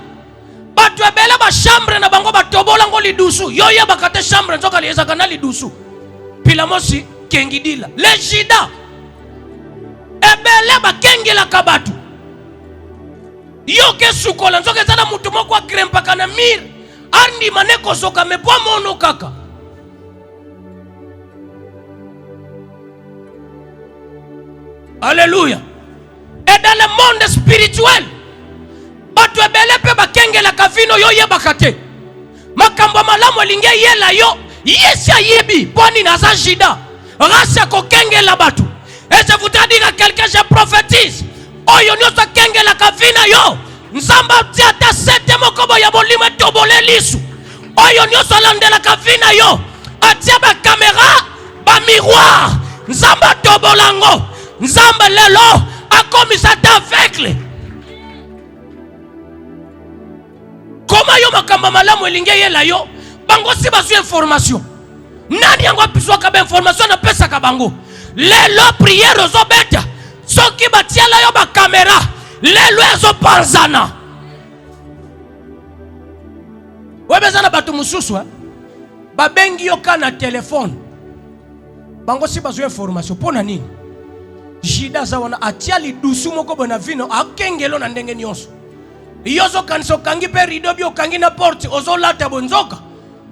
S1: Bato ebele ba chambre na bango batobola ngo lidusu. Yoye bakate chambre nzoka lieza kana lidusu. Pilamosi kengidila. Le Judas. Ebele ba kengela kabatu. Yoke sukola nzoka zana mutu moko a krempa kana mir. Andi maneko soka mepo mono kaka. Alléluia. Et dans le monde spirituel, batu ebele pe bakengela kavino yo yebakate. Makambo malamu elinge yela yo, yesi ayebi, poni naza Judas. Rasa ko kengela batu. Et je voudrais dire à quelqu'un, je prophétise. Oyo nyoso kengela kavina yo. Nzamba tiata sete mokobo ya bolime tobole lisu. Oyo nyoso landela kavina yo. Atia ba caméra, ba miroir. Nzamba tobolango. Nzamba lelo akomisa t'aveugle. Comment yo makamba malamu elinge yela yo bango si basu information. Nani yango piswa ka information na pesa ka bango. Lelo prière ozo beta. Soki batiala yo ba caméra. Lelo ezo panzana. Webezana batu mususu ba bengi yo kana téléphone. Bango si basu information pona nini? Judas zawana atia lidusu moko bona vino akengelo na ndenge nyonso. Yozo kanso kangi pe rido bio kangi na porte ozo lata bonzoka.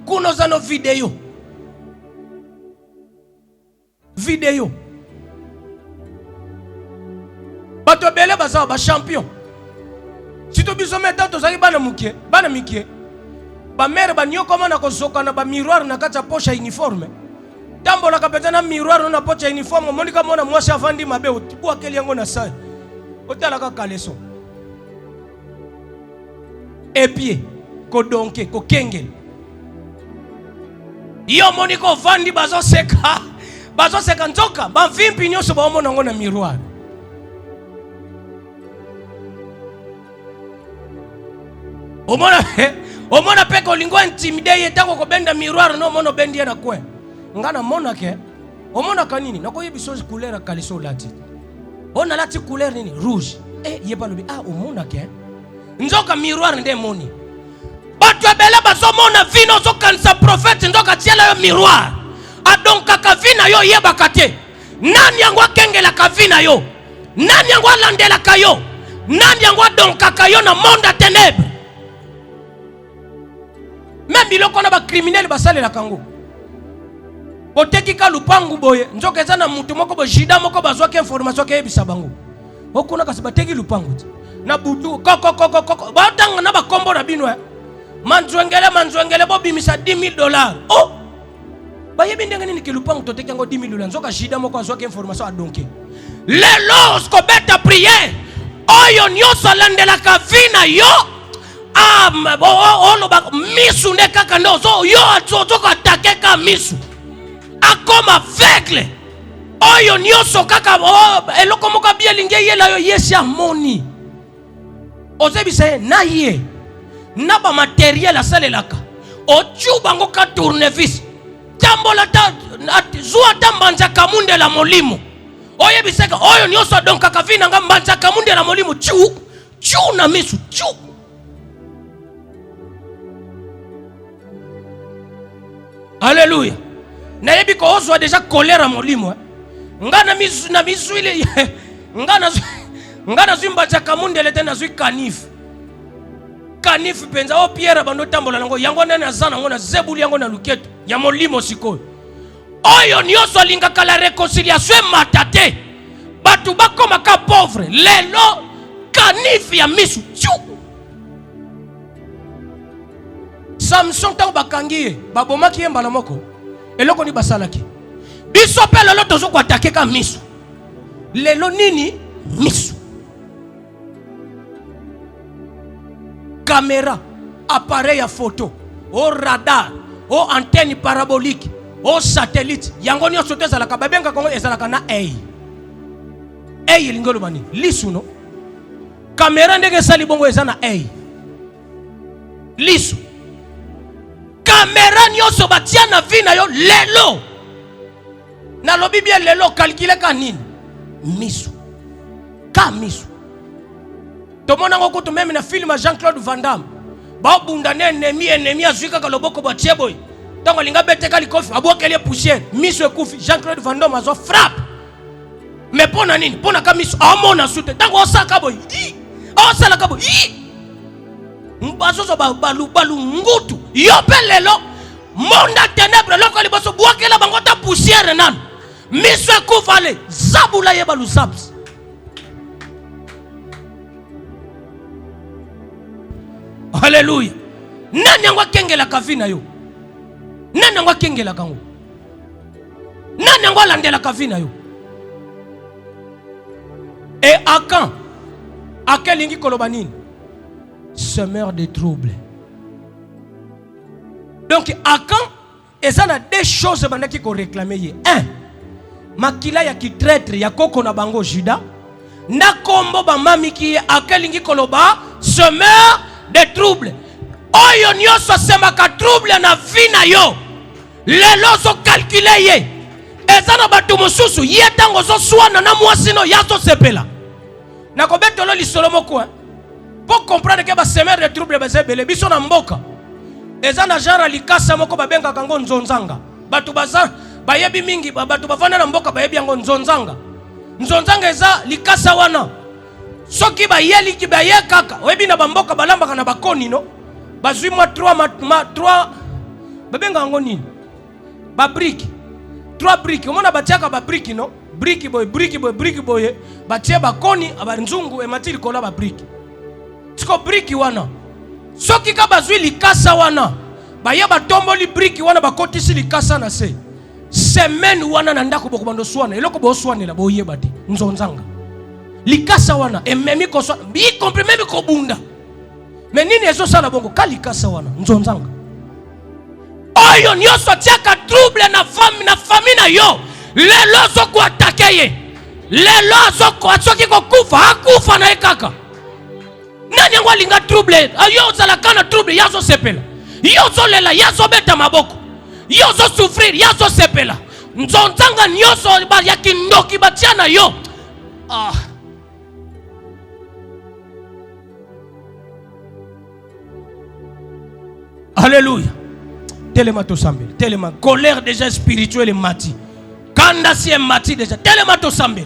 S1: kuno zano video bato bele baza ba champion. Si to biso meta to zali bana mikie ba mère ba nyoko mana ko soka na ba miroir na kata poche uniforme tambo la kapeta na miroir na poche uniforme monika mona mwasi afandi mabe otibu akeli yango na sai otala ka kaleso epie ko donke ko kengel yo moniko vandi bazo seka nzoka ba vimpi nyoso ba mona ngo na miroir. Omona peko lingwa intimide yetako ko benda miroir no mono bendi na kwe. Ngana mona ke. Omona kanini nako yebiso couleur kaliso lati. Ona lati couleur nini? Rouge. Yeba lobi omona ke. Nzoka miroir nde moni. Batu ebele bazo mona vino zo kanisa prophète nzoka tiela yo miroir. Adon kaka vina yo yeba kate. Nani yango kengela ka vina yo? Nani yango landela kayo? Nani yango don kaka yo na monde ténèbres? Même biloko na ba criminel basale la kango. Oteki ka lupangu boye, nzoka ezana mutu moko bo jida moko bazwa ke information ke ebisa bango. Okuna kasi bateki lupangu. Na butu koko batanga na ba kombo na bino manzwengele bo bimisa $10,000. Oh! Ba yebi ndenge nini ke lupangu toteki yango $10,000 nzoka jida moko azwa ke information adonke. Lelo sko beta prier. Oyo nyoso landela ka vina yo. Misu ne kaka ndo so yo atoko atake ka misu akoma aveugle oyo nyoso kaka eloko moko bielinge yela yo yesi amoni ozebise na ye na ba matériel asalelaka ochuba ngo ka tournevis tambola ta zuwa tambanja kamunde la molimo oyebiseka oyo nyoso donc kaka vina ngambanja kamunde la molimo chu na misu chu. Alléluia. Na yebi ko ozwa déjà colère molimo. Ngana misu na misu ile ngana zimba cha kamundele tena zui kanif penza o Pierre bando tambola nango yango nene azana ngona zebuli yango na luketo ya molimo sikoyo. Oyo nyoso linga kala réconciliation matate. Batu bakoma ka pauvre lelo kanif ya misu chu. Samson tango bakangiye babomaki ye mbala moko eloko ni basalaki biso pe lelo tozo ko attaquer ka misu lelo nini misu caméra appareil ya photo o radar o antenne parabolique o satellite yango nyonso te ezalaka babenga kongo ezalaka na lingolo bani lisu no caméra ndenge sali bongo eza na lisu caméra nyoso batia na vina yo lelo na lobi bien lelo calculer ka nini misu tomona ngo kutu meme na film ya Jean-Claude Van Damme ba bundane ennemi azuika ka loboko batie boy tango linga beteka likofi abokeli poussière misu ekufi Jean-Claude Van Damme azo frappe mais pona nini pona ka misu amona sute tango osaka boy osala ka boy mbazozo balu ngutu yo pelelo monda ténèbre loko liboso bwakela bango ta poussière nan miso ekufale zabula ye balu zabs. Alléluia. Nani yango kengela kavina yo? Nani yango kengela kango? Nani yango landela kavina yo? Et Akan akelingi kolobanini semeur de troubles. Donc Akan ezana deux choses bandaki ko réclamer ye. 1. Makila ya ki traître ya koko na bango Juda na kombo ba mami ki akelingi koloba semeur de troubles. Oyo nyoso semaka trouble na vina yo. Lelo so calculer ye. Ezana batu mususu ye tango so swana na mwasino yaso sepela. Na ko betolo lisolo moko pour comprendre que ba semeur de trouble ba zebele biso na mboka. Ezana genre likasa moko babenga kango nzonzanga. Batu baza bayebi mingi batu bafana na mboka bayebi yango nzonzanga. Nzonzanga eza likasa wana. Soki bayeli ki baye kaka oyebi na bamboka balamba kana bakoni no. Bazui mwa 3 babenga yango nini? Ba brique. 3 briques. Omona batiaka ba brique non? Brique boye. Batie bakoni abanzungu ematili kola ba brique. Tiko brique wana. Soki ka bazwi likasa wana. Baya batomboli brique wana bakotisi likasa na se. Semaine wana na ndako boko bando swana. Eloko bo swana la boyeba te. Nzonzanga. Likasa wana ememi ko swana. Bi comprime ko bunda. Mais nini ezo sala bongo kalikasa wana nzonzanga. Oyo nyoso tiaka trouble na famille na yo. Lelo zo ko attaquer ye. Lelo zo ko atsoki ko kufa akufa na ekaka. Nani ngwa linga trouble? Ayo zala kana trouble yazo sepela. Yo zo lela yazo beta maboko. Yo zo souffrir yazo sepela. Nzonzanga nyoso ba yakindoki batiana yo. Ah. Alléluia. Tellement to sambel. Tellement colère déjà spirituelle et mati. Kanda si mati déjà. Tellement to sambel.